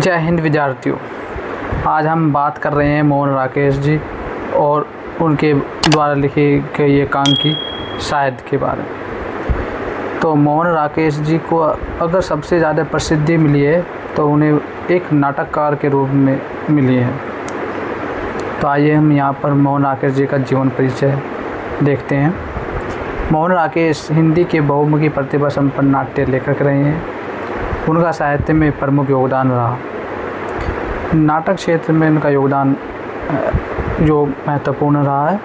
जय हिंद विद्यार्थियों। आज हम बात कर रहे हैं मोहन राकेश जी और उनके द्वारा लिखे गए एकांकी शायद के बारे में। तो मोहन राकेश जी को अगर सबसे ज़्यादा प्रसिद्धि मिली है तो उन्हें एक नाटककार के रूप में मिली है। तो आइए हम यहाँ पर मोहन राकेश जी का जीवन परिचय देखते हैं। मोहन राकेश हिंदी के बहुमुखी प्रतिभा संपन्न नाट्य लेखक रहे हैं। उनका साहित्य में प्रमुख योगदान रहा। नाटक क्षेत्र में उनका योगदान जो महत्वपूर्ण रहा है।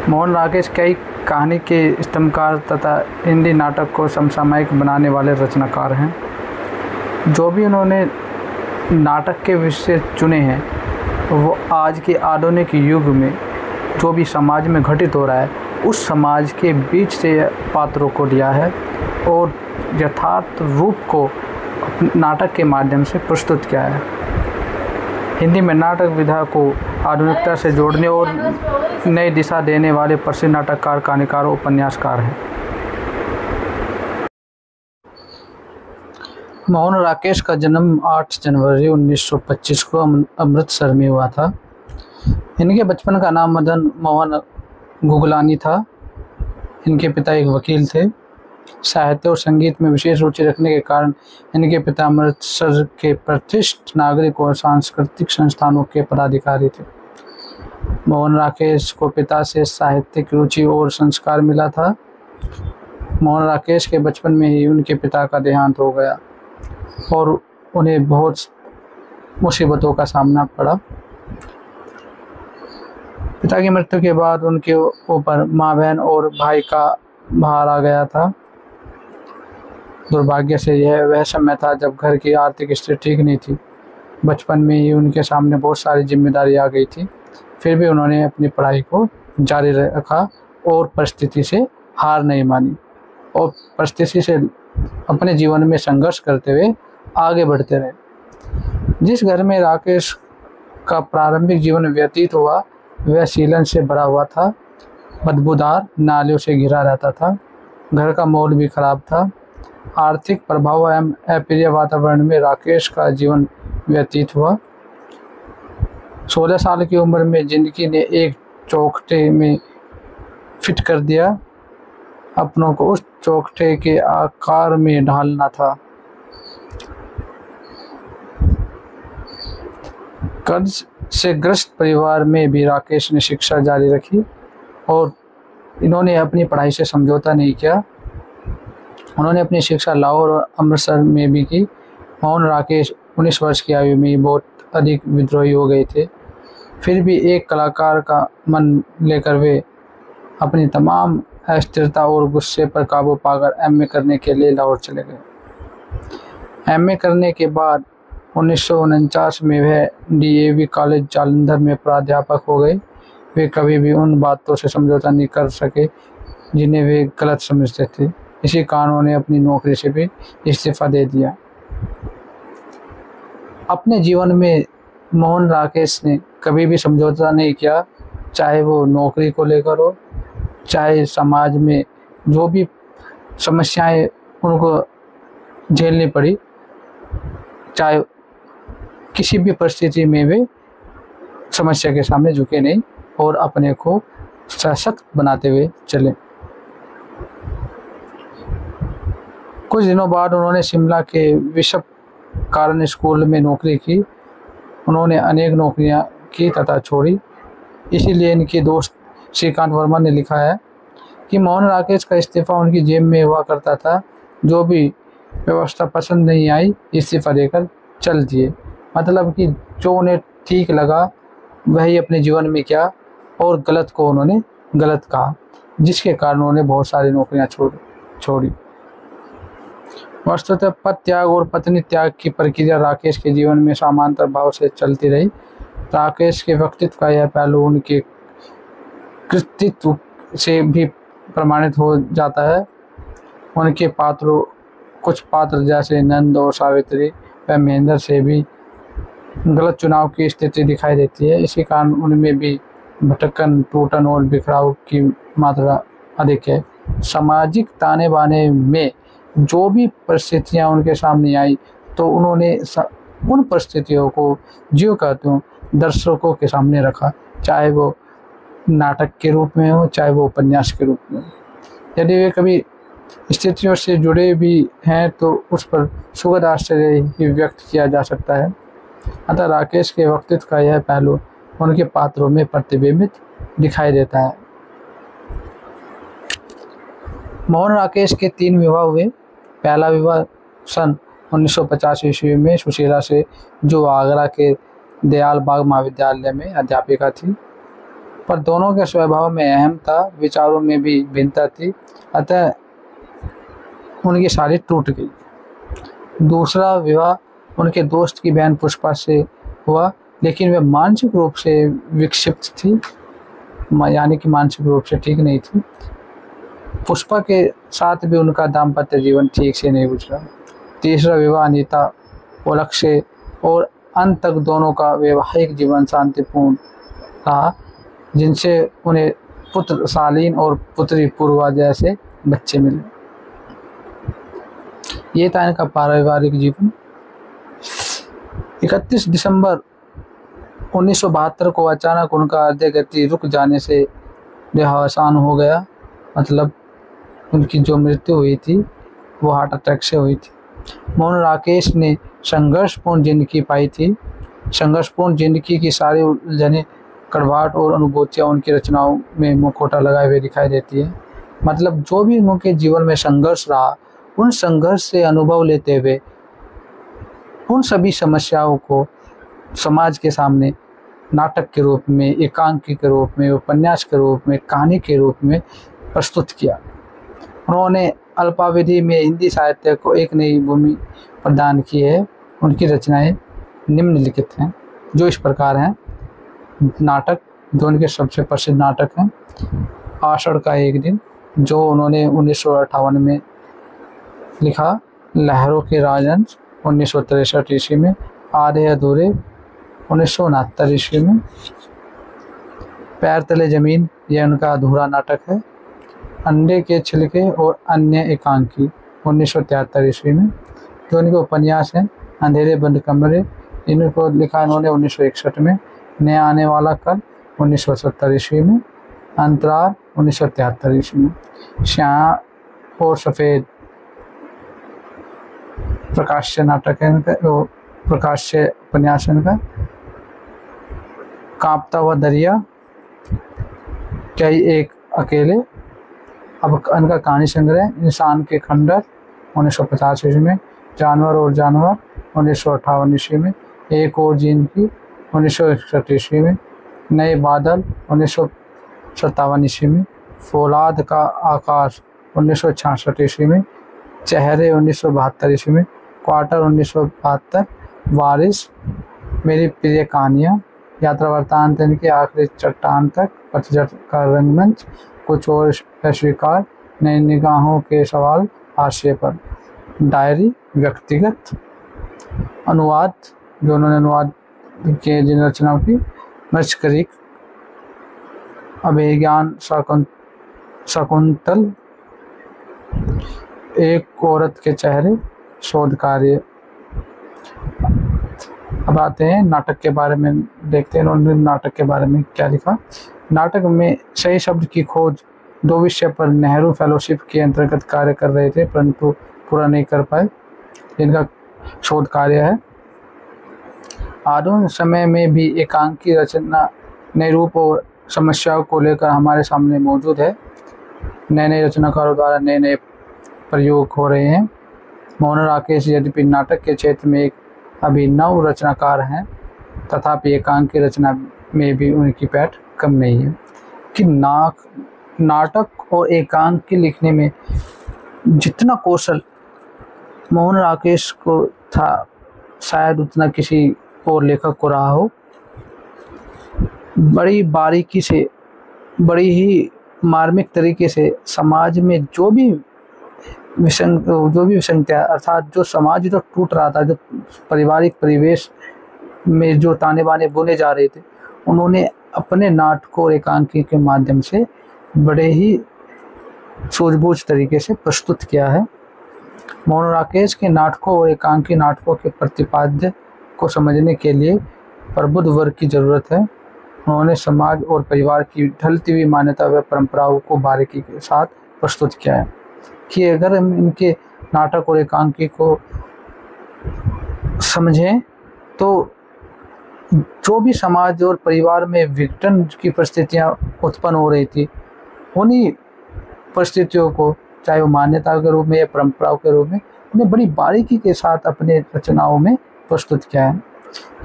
मोहन राकेश कई कहानी के स्तंभकार तथा हिंदी नाटक को समसामयिक बनाने वाले रचनाकार हैं। जो भी उन्होंने नाटक के विषय चुने हैं वो आज के आधुनिक युग में जो भी समाज में घटित हो रहा है उस समाज के बीच से पात्रों को लिया है और यथार्थ रूप को नाटक के माध्यम से प्रस्तुत किया है। हिंदी में नाटक विधा को आधुनिकता से जोड़ने और नई दिशा देने वाले प्रसिद्ध नाटककार, कहानीकार और उपन्यासकार हैं। मोहन राकेश का जन्म 8 जनवरी 1925 को अमृतसर में हुआ था। इनके बचपन का नाम मदन मोहन गुगलानी था। इनके पिता एक वकील थे। साहित्य और संगीत में विशेष रुचि रखने के कारण इनके पिता अमृतसर के प्रतिष्ठित नागरिक और सांस्कृतिक संस्थानों के पदाधिकारी थे। मोहन राकेश को पिता से साहित्यिक रुचि और संस्कार मिला था। मोहन राकेश के बचपन में ही उनके पिता का देहांत हो गया और उन्हें बहुत मुसीबतों का सामना पड़ा। पिता की मृत्यु के बाद उनके ऊपर माँ, बहन और भाई का भार आ गया था। दुर्भाग्य से यह वह समय था जब घर की आर्थिक स्थिति ठीक नहीं थी। बचपन में ही उनके सामने बहुत सारी जिम्मेदारी आ गई थी। फिर भी उन्होंने अपनी पढ़ाई को जारी रखा और परिस्थिति से हार नहीं मानी और परिस्थिति से अपने जीवन में संघर्ष करते हुए आगे बढ़ते रहे। जिस घर में राकेश का प्रारंभिक जीवन व्यतीत हुआ वह सीलन से भरा हुआ था, बदबूदार नालियों से घिरा रहता था। घर का माहौल भी खराब था। आर्थिक प्रभाव एवं अप्रिय वातावरण में राकेश का जीवन व्यतीत हुआ। 16 साल की उम्र में जिंदगी ने एक चौखटे में फिट कर दिया। अपनों को उस चौखटे के आकार में ढालना था। कर्ज से ग्रस्त परिवार में भी राकेश ने शिक्षा जारी रखी और इन्होंने अपनी पढ़ाई से समझौता नहीं किया। उन्होंने अपनी शिक्षा लाहौर और अमृतसर में भी की। मोहन राकेश 19 वर्ष की आयु में बहुत अधिक विद्रोही हो गए थे। फिर भी एक कलाकार का मन लेकर वे अपनी तमाम अस्थिरता और गुस्से पर काबू पाकर एमए करने के लिए लाहौर चले गए। एमए करने के बाद 1949 में वह डीएवी कॉलेज जालंधर में प्राध्यापक हो गए। वे कभी भी उन बातों से समझौता नहीं कर सके जिन्हें वे गलत समझते थे। इसी कारण उन्होंने अपनी नौकरी से भी इस्तीफा दे दिया। अपने जीवन में मोहन राकेश ने कभी भी समझौता नहीं किया, चाहे वो नौकरी को लेकर हो, चाहे समाज में जो भी समस्याएं उनको झेलनी पड़ी, चाहे किसी भी परिस्थिति में वे समस्या के सामने झुके नहीं और अपने को सशक्त बनाते हुए चले। कुछ दिनों बाद उन्होंने शिमला के बिशप कारण स्कूल में नौकरी की। उन्होंने अनेक नौकरियां की तथा छोड़ी। इसीलिए इनके दोस्त श्रीकांत वर्मा ने लिखा है कि मोहन राकेश का इस्तीफा उनकी जेब में हुआ करता था। जो भी व्यवस्था पसंद नहीं आई इस्तीफा देकर चल दिए। मतलब कि जो उन्हें ठीक लगा वही अपने जीवन में किया और गलत को उन्होंने गलत कहा, जिसके कारण उन्होंने बहुत सारी नौकरियां छोड़ी। वस्तुतः पद त्याग और पत्नी त्याग की प्रक्रिया राकेश के जीवन में समांतर भाव से चलती रही। राकेश के व्यक्तित्व का यह पहलू उनके कृतित्व से भी प्रमाणित हो जाता है। उनके कुछ पात्र जैसे नंद और सावित्री व महेंद्र से भी गलत चुनाव की स्थिति दिखाई देती है। इसी कारण उनमें भी भटकन, टूटन और बिखराव की मात्रा अधिक है। सामाजिक ताने बाने में जो भी परिस्थितियां उनके सामने आई तो उन्होंने उन परिस्थितियों को ज्यों का त्यों दर्शकों के सामने रखा, चाहे वो नाटक के रूप में हो, चाहे वो उपन्यास के रूप में हो। यदि वे कभी स्थितियों से जुड़े भी हैं तो उस पर सुखद आश्चर्य ही व्यक्त किया जा सकता है। अतः राकेश के व्यक्तित्व का यह पहलू उनके पात्रों में प्रतिबिंबित दिखाई देता है। मोहन राकेश के 3 विवाह हुए। पहला विवाह सन 1950 ईस्वी में सुशीला से, जो आगरा के दयाल बाग महाविद्यालय में अध्यापिका थी, पर दोनों के स्वभाव में अहम था, विचारों में भी भिन्नता थी, अतः उनकी शादी टूट गई। दूसरा विवाह उनके दोस्त की बहन पुष्पा से हुआ, लेकिन वह मानसिक रूप से विक्षिप्त थी, यानी कि मानसिक रूप से ठीक नहीं थी। पुष्पा के साथ भी उनका दाम्पत्य जीवन ठीक से नहीं गुजरा। तीसरा विवाह अनीता ओलख से, और अंत तक दोनों का वैवाहिक जीवन शांतिपूर्ण रहा, जिनसे उन्हें पुत्र शालीन और पुत्री पूर्वा जैसे बच्चे मिले। ये था इनका पारिवारिक जीवन। 31 दिसंबर 1972 को अचानक उनका हृदय गति रुक जाने से देहावसान हो गया। मतलब उनकी जो मृत्यु हुई थी वो हार्ट अटैक से हुई थी। मोहन राकेश ने संघर्षपूर्ण जिंदगी पाई थी। संघर्षपूर्ण जिंदगी की सारी उलझने, कड़वाहट और अनुभूतियाँ उनकी रचनाओं में मुखौटा लगाए हुए दिखाई देती है। मतलब जो भी उनके जीवन में संघर्ष रहा, उन संघर्ष से अनुभव लेते हुए उन सभी समस्याओं को समाज के सामने नाटक के रूप में, एकांकी के रूप में, उपन्यास के रूप में, कहानी के रूप में प्रस्तुत किया। उन्होंने अल्पावधि में हिंदी साहित्य को एक नई भूमि प्रदान की है। उनकी रचनाएं निम्नलिखित हैं, जो इस प्रकार हैं। नाटक, जो उनके सबसे प्रसिद्ध नाटक हैं। आषाढ़ का एक दिन, जो उन्होंने 1958 में लिखा। लहरों के राजहंस 1963 ईस्वी में। आधे अधूरे 1969 ईस्वी में। पैर तले जमीन, यह उनका अधूरा नाटक है। अंडे के छिलके और अन्य एकांकी 1973 ईस्वी में। जो उनके उपन्यास हैं, अंधेरे बंद कमरे, इनको लिखा इन्होंने 1961 में। नया आने वाला कल 1970 ईस्वी में। अंतराल 1973 ईस्वी में। श्याम और सफ़ेद प्रकाश्य नाटक है इनका, वो प्रकाश्य उपन्यास है इनका। कांपता हुआ दरिया, कई एक अकेले, अब इनका कहानी संग्रह। इंसान के खंडर 1950 ईस्वी में। जानवर और जानवर 1958 ईस्वी में। एक और जिंदगी 1961 ईस्वी में। नए बादल 1957 ईस्वी में। फौलाद का आकाश 1966 ईस्वी में। चेहरे 1972 ईस्वी में। क्वार्टर 1972। वारिस, मेरी प्रिय कहानियाँ, यात्रा वृत्तांत इनके, आखिरी चट्टान तक, पतझड़ का रंगमंच, कुछ और अस्वीकार, नई निगाहों के सवाल, हाशिए पर, डायरी, व्यक्तिगत, अनुवाद, जो उन्होंने अनुवाद के जिन रचनाओं की, मर्चकरिक, अभिज्ञान शकुंतल, एक औरत के चेहरे, शोध कार्य। अब आते हैं नाटक के बारे में, देखते हैं उन्होंने नाटक के बारे में क्या लिखा। नाटक में सही शब्द की खोज 2 विषय पर नेहरू फेलोशिप के अंतर्गत कार्य कर रहे थे, परंतु पूरा नहीं कर पाए। इनका शोध कार्य है। आधुनिक समय में भी एकांकी रचना नए रूप और समस्याओं को लेकर हमारे सामने मौजूद है। नए नए रचनाकारों द्वारा नए नए प्रयोग हो रहे हैं। मोहन राकेश यद्यपि नाटक के क्षेत्र में एक अभिनव रचनाकार हैं, तथापि एकांकी रचना में भी उनकी पैठ कम नहीं है। कि नाटक और एकांकी लिखने में जितना कौशल मोहन राकेश को था, शायद उतना किसी और लेखक को रहा हो। बड़ी बारीकी से, बड़ी ही मार्मिक तरीके से समाज में जो भी विसंगतियाँ, अर्थात जो समाज जो टूट रहा था, जो पारिवारिक परिवेश में जो ताने बाने बुने जा रहे थे, उन्होंने अपने नाटकों और एकांकी के माध्यम से बड़े ही सूझबूझ तरीके से प्रस्तुत किया है। मोहन राकेश के नाटकों और एकांकी नाटकों के प्रतिपाद्य को समझने के लिए प्रबुद्ध वर्ग की ज़रूरत है। उन्होंने समाज और परिवार की ढलती हुई मान्यता व परंपराओं को बारीकी के साथ प्रस्तुत किया है कि अगर हम इनके नाटक और एकांकी को समझें तो जो भी समाज और परिवार में विघटन की परिस्थितियाँ उत्पन्न हो रही थी, उन्हीं परिस्थितियों को चाहे वो मान्यता के रूप में या परंपराओं के रूप में उन्हें बड़ी बारीकी के साथ अपने रचनाओं में प्रस्तुत किया है।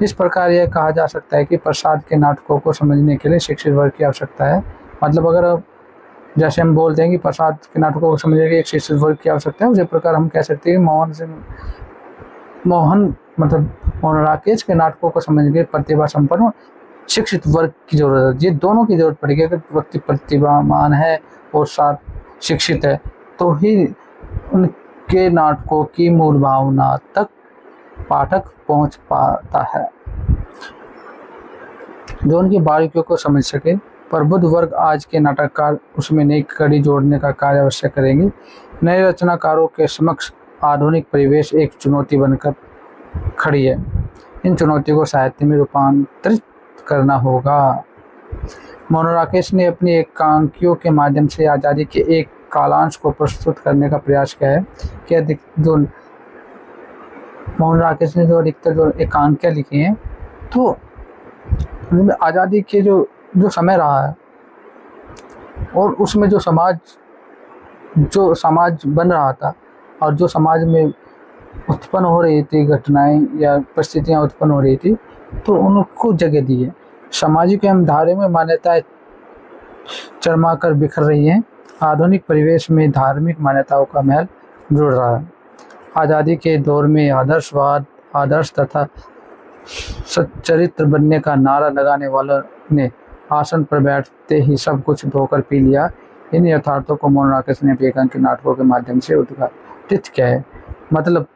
इस प्रकार यह कहा जा सकता है कि प्रसाद के नाटकों को समझने के लिए शिक्षित वर्ग की आवश्यकता है। मतलब अगर जैसे हम बोलते हैं कि प्रसाद के नाटकों को समझने के लिए एक शिक्षित वर्ग की आवश्यकता है, उसी प्रकार हम कह सकते हैं कि मोहन राकेश के नाटकों को समझने के लिए प्रतिभा संपन्न शिक्षित वर्ग की जरूरत है। ये दोनों की जरूरत पड़ेगी। अगर व्यक्ति प्रतिभावान है और साथ शिक्षित है तो ही उनके नाटकों की मूल भावना तक पाठक पहुंच पाता है, जो उनकी बारीकियों को समझ सके। प्रबुद्ध वर्ग आज के नाटककार उसमें नई कड़ी जोड़ने का कार्य अवश्य करेंगे। नए रचनाकारों के समक्ष आधुनिक परिवेश एक चुनौती बनकर खड़ी है। इन चुनौतियों को साहित्य में रूपांतरित करना होगा। मोहन राकेश ने अपनी एकांकियों के माध्यम से आज़ादी के एक कालांश को प्रस्तुत करने का प्रयास किया है कि जो मोहन राकेश ने जो अधिकतर जो एकांकियाँ लिखी हैं तो उनमें आज़ादी के जो समय रहा है और उसमें जो समाज बन रहा था और जो समाज में उत्पन्न हो रही थी घटनाएं या परिस्थितियां उत्पन्न हो रही थी, तो उनको जगह दी है। सामाजिक एवं धार्मिक मान्यताएं चरमाकर बिखर रही हैं। आधुनिक परिवेश में धार्मिक मान्यताओं का महल जुड़ रहा है। आज़ादी के दौर में आदर्शवाद, आदर्श तथा सच्चरित्र बनने का नारा लगाने वालों ने आसन पर बैठते ही सब कुछ धोकर पी लिया। इन यथार्थों को मोहन राकेश ने एकांकी नाटकों के माध्यम से उद्घाटित किया है। मतलब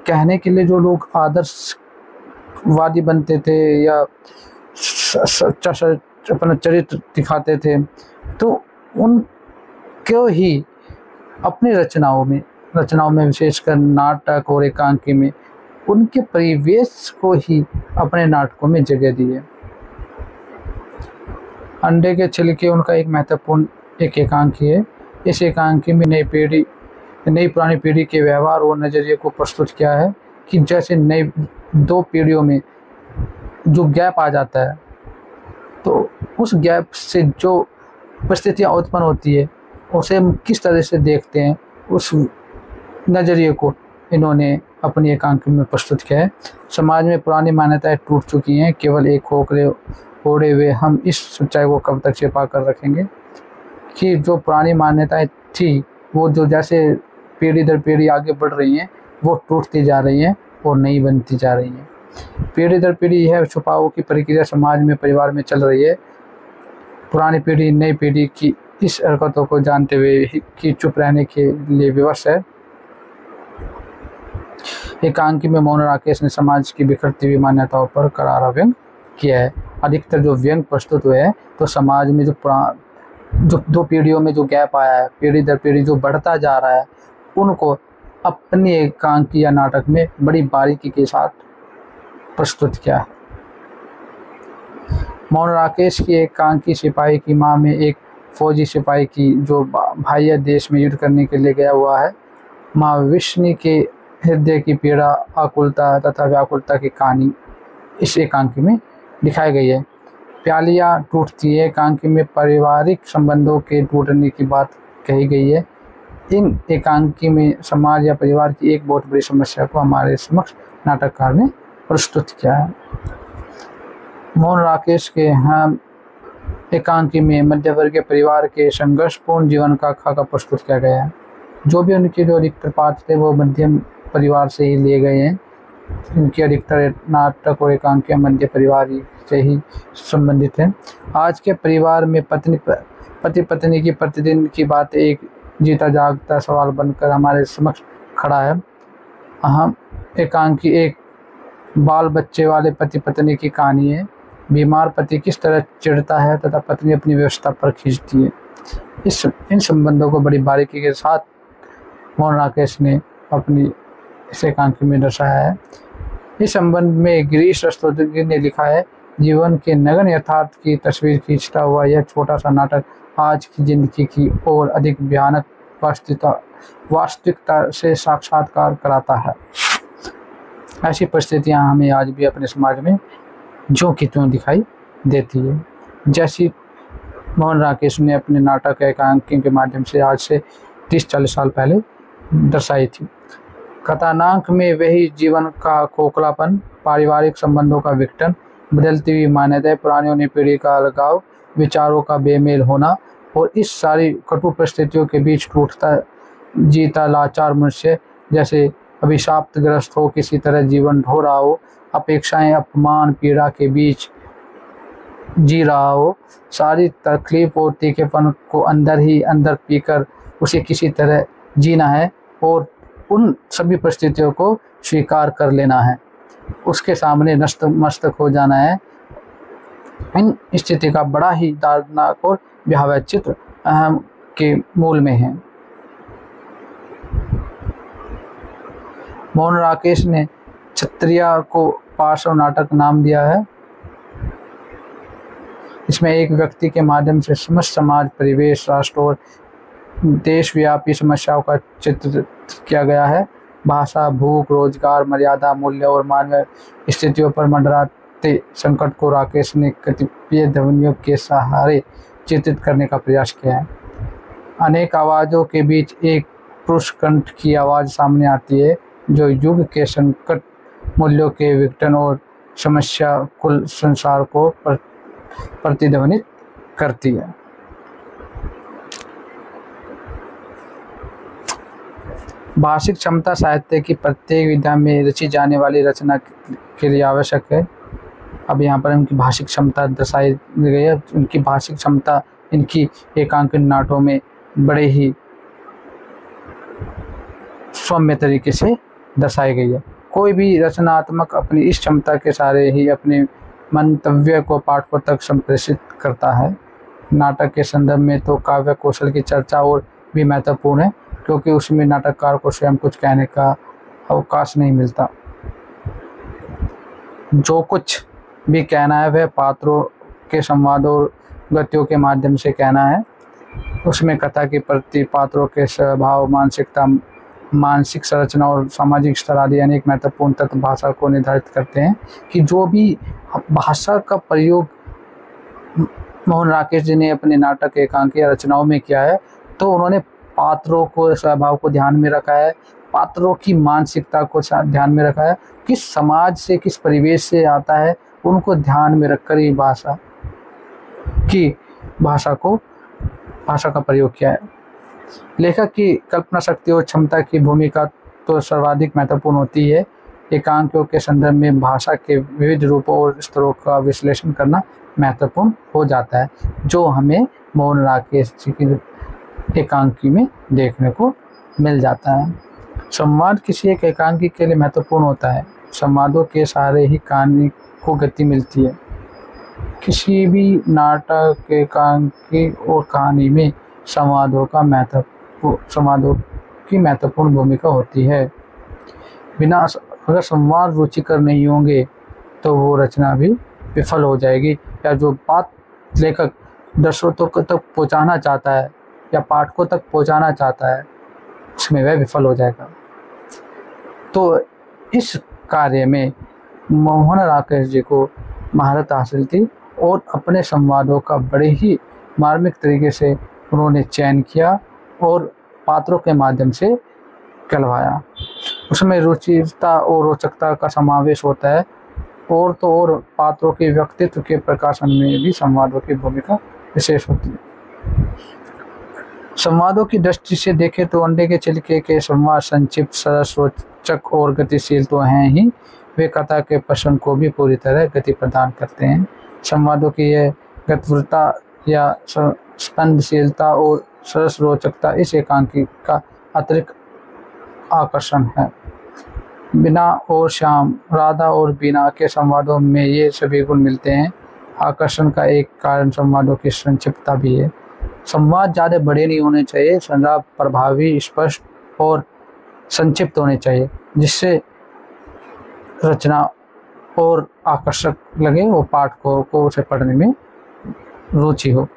कहने के लिए जो लोग आदर्शवादी बनते थे या सच्चा अपना चरित्र दिखाते थे, तो उनको ही अपनी रचनाओं में विशेषकर नाटक और एकांकी में उनके परिवेश को ही अपने नाटकों में जगह दी है। अंडे के छिलके उनका एक महत्वपूर्ण एकांकी है। इस एकांकी में नई पुरानी पीढ़ी के व्यवहार और नज़रिए को प्रस्तुत किया है कि जैसे नई दो पीढ़ियों में जो गैप आ जाता है, तो उस गैप से जो परिस्थितियाँ उत्पन्न होती है उसे हम किस तरह से देखते हैं, उस नज़रिए को इन्होंने अपनी एकांकी में प्रस्तुत किया है। समाज में पुरानी मान्यताएं टूट चुकी हैं, केवल एक खोखले ओढ़े हुए हम इस सच्चाई को कब तक छिपा कर रखेंगे कि जो पुरानी मान्यताएं थी वो जो जैसे पीढ़ी दर पीढ़ी आगे बढ़ रही हैं वो टूटती जा रही हैं और नई बनती जा रही हैं। पीढ़ी दर पीढ़ी यह छुपाव की प्रक्रिया समाज में परिवार में चल रही है। पुरानी पीढ़ी नई पीढ़ी की इस हरकतों को जानते हुए कि चुप रहने के लिए विवश है। एकांकी में मोहन राकेश ने समाज की बिखरती हुई मान्यताओं पर करारा व्यंग किया है। अधिकतर जो व्यंग प्रस्तुत हुए हैं तो समाज में जो दो पीढ़ियों में जो गैप आया है, पीढ़ी दर पीढ़ी जो बढ़ता जा रहा है, उनको अपनी एकांकी या नाटक में बड़ी बारीकी के साथ प्रस्तुत किया है। मोहन राकेश की एकांकी सिपाही की माँ में एक फौजी सिपाही की जो भाई देश में युद्ध करने के लिए गया हुआ है, माँ विष्णु के हृदय की पीड़ा, आकुलता तथा व्याकुलता की कहानी इस एकांकी में दिखाई गई है। प्यालियाँ टूटती है एकांकी में पारिवारिक संबंधों के टूटने की बात कही गई है। इन एकांकी में समाज या परिवार की एक बहुत बड़ी समस्या को हमारे समक्ष नाटककार ने प्रस्तुत किया है। मोहन राकेश के एकांकी में मध्यवर्गीय परिवार के संघर्षपूर्ण जीवन का खाका प्रस्तुत किया गया है। जो भी उनके जो अधिकतर पात्र थे वो मध्यम परिवार से ही लिए गए हैं। इनकी अधिकतर नाटक और एकांकियाँ मध्य परिवार से ही संबंधित हैं। आज के परिवार में पति पत्नी की प्रतिदिन की बात एक जीता जागता सवाल बनकर हमारे समक्ष खड़ा है। हम एकांकी एक बाल बच्चे वाले पति पत्नी की कहानी है। बीमार पति किस तरह चिढ़ता है तथा पत्नी अपनी व्यवस्था पर खींचती है। इन संबंधों को बड़ी बारीकी के साथ मोहन राकेश ने अपनी इस एकांकी में दर्शाया है। इस संबंध में गिरीश रस्तोगी ने लिखा है, जीवन के नग्न यथार्थ की तस्वीर खींचता हुआ यह छोटा सा नाटक आज की जिंदगी की और अधिक भयानक वास्तविकता से साक्षात्कार कराता है। ऐसी परिस्थितियां हमें आज भी अपने समाज में ज्यों की त्यों दिखाई देती है, जैसी मोहन राकेश ने अपने नाटक एकांकी के माध्यम से आज से 30-40 साल पहले दर्शाई थी। कथानाक में वही जीवन का खोखलापन, पारिवारिक संबंधों का विघटन, बदलती हुई मान्यताएं, पुरानी पीढ़ी का अलगाव, विचारों का बेमेल होना और इस सारी कटु परिस्थितियों के बीच टूटता जीता लाचार मनुष्य जैसे अभिशाप्तग्रस्त हो किसी तरह जीवन ढो रहा हो, अपेक्षाएं, अपमान, पीड़ा के बीच जी रहा हो, सारी तकलीफ और तीखेपन को अंदर ही अंदर पीकर उसे किसी तरह जीना है और उन सभी परिस्थितियों को स्वीकार कर लेना है, उसके सामने नतमस्तक हो जाना है। इन स्थिति का बड़ा ही दर्दनाक और भयावह चित्र अहम के मूल में है। मोहन राकेश ने क्षत्रिया को पार्श्व नाटक नाम दिया है। इसमें एक व्यक्ति के माध्यम से समस्त समाज, परिवेश, राष्ट्र और देशव्यापी समस्याओं का चित्र किया गया है। भाषा, भूख, रोजगार, मर्यादा, मूल्य और मानवीय स्थितियों पर मंडराते संकट को राकेश ने कतिपय ध्वनियों के सहारे चित्रित करने का प्रयास किया है। अनेक आवाज़ों के बीच एक पुरुष कंठ की आवाज़ सामने आती है जो युग के संकट, मूल्यों के विघटन और समस्या कुल संसार को प्रतिध्वनित करती है। भाषिक क्षमता साहित्य की प्रत्येक विधा में रची जाने वाली रचना के लिए आवश्यक है। अब यहाँ पर उनकी भाषिक क्षमता दर्शाई गई है। उनकी भाषिक क्षमता इनकी एकांकित नाटकों में बड़े ही सौम्य तरीके से दर्शाई गई है। कोई भी रचनात्मक अपनी इस क्षमता के सहारे ही अपने मंतव्य को पाठकों तक संप्रेषित करता है। नाटक के संदर्भ में तो काव्य कौशल की चर्चा और भी महत्वपूर्ण है, क्योंकि उसमें नाटककार को स्वयं कुछ कहने का अवकाश नहीं मिलता। जो कुछ भी कहना है वह पात्रों के संवाद और गतियों के माध्यम से कहना है। उसमें कथा के प्रति पात्रों के स्वभाव, मानसिकता, मानसिक संरचना और सामाजिक स्तर आदि अनेक महत्वपूर्ण तत्व भाषा को निर्धारित करते हैं। कि जो भी भाषा का प्रयोग मोहन राकेश जी ने अपने नाटक एकांकी रचनाओं में किया है, तो उन्होंने पात्रों को, स्वभाव को ध्यान में रखा है, पात्रों की मानसिकता को ध्यान में रखा है, किस समाज से, किस परिवेश से आता है, उनको ध्यान में रखकर ही भाषा का प्रयोग किया है। लेखक की कल्पना शक्ति और क्षमता की भूमिका तो सर्वाधिक महत्वपूर्ण होती है। एकांकियों के संदर्भ में भाषा के विविध रूपों और स्तरों का विश्लेषण करना महत्वपूर्ण हो जाता है, जो हमें मोहन राकेश जी की एकांकी में देखने को मिल जाता है। संवाद किसी एक एकांकी के लिए महत्वपूर्ण होता है। संवादों के सहारे ही कहानी को गति मिलती है। किसी भी नाटक, एकांकी और कहानी में संवादों की महत्वपूर्ण भूमिका होती है। अगर संवाद रुचिकर नहीं होंगे तो वो रचना भी विफल हो जाएगी, या जो बात लेखक दर्शकों तक पहुंचाना चाहता है या पाठकों तक पहुंचाना चाहता है, उसमें वह विफल हो जाएगा। तो इस कार्य में मोहन राकेश जी को महारत हासिल थी और अपने संवादों का बड़े ही मार्मिक तरीके से उन्होंने चयन किया और पात्रों के माध्यम से कहलवाया। उसमें रुचिरता और रोचकता का समावेश होता है, और तो और पात्रों के व्यक्तित्व के प्रकाशन में भी संवादों की भूमिका विशेष होती है। संवादों की दृष्टि से देखें तो अंडे के छिलके के संवाद संक्षिप्त, सरस, रोचक और गतिशील तो हैं ही, वे कथा के प्रसंग को भी पूरी तरह गति प्रदान करते हैं। संवादों की यह गतिवृत्ता या स्पंदशीलता और सरस रोचकता इस एकांकी का अतिरिक्त आकर्षण है। बीना और श्याम, राधा और बीना के संवादों में ये सभी गुण मिलते हैं। आकर्षण का एक कारण संवादों की संक्षिप्तता भी है। संवाद ज़्यादा बड़े नहीं होने चाहिए, संवाद प्रभावी, स्पष्ट और संक्षिप्त होने चाहिए, जिससे रचना और आकर्षक लगे और पाठकों को उसे पढ़ने में रुचि हो।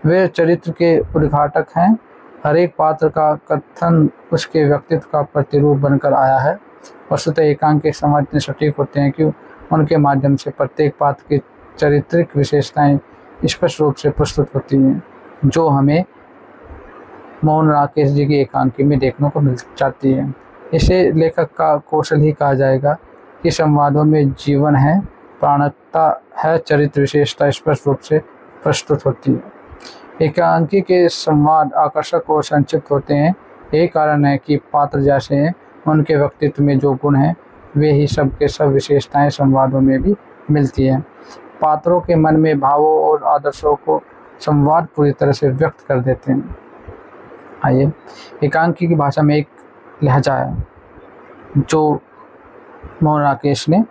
वे चरित्र के उद्घाटक हैं। हर एक पात्र का कथन उसके व्यक्तित्व का प्रतिरूप बनकर आया है। वस्तुतः एकांकी समाज इतने सटीक होते हैं कि उनके माध्यम से प्रत्येक पात्र की चारित्रिक विशेषताएं स्पष्ट रूप से प्रस्तुत होती हैं, जो हमें मोहन राकेश जी की एकांकी में देखने को मिल जाती है। इसे लेखक का कौशल ही कहा जाएगा कि संवादों में जीवन है, प्राणता है, चरित्र विशेषता स्पष्ट रूप से प्रस्तुत होती है। एकांकी के संवाद आकर्षक और संक्षिप्त होते हैं। यही कारण है कि पात्र जैसे हैं, उनके व्यक्तित्व में जो गुण हैं वे ही सब के सब विशेषताएं संवादों में भी मिलती हैं। पात्रों के मन में भावों और आदर्शों को संवाद पूरी तरह से व्यक्त कर देते हैं। आइए, एकांकी की भाषा में एक लहजा है जो मोहन राकेश ने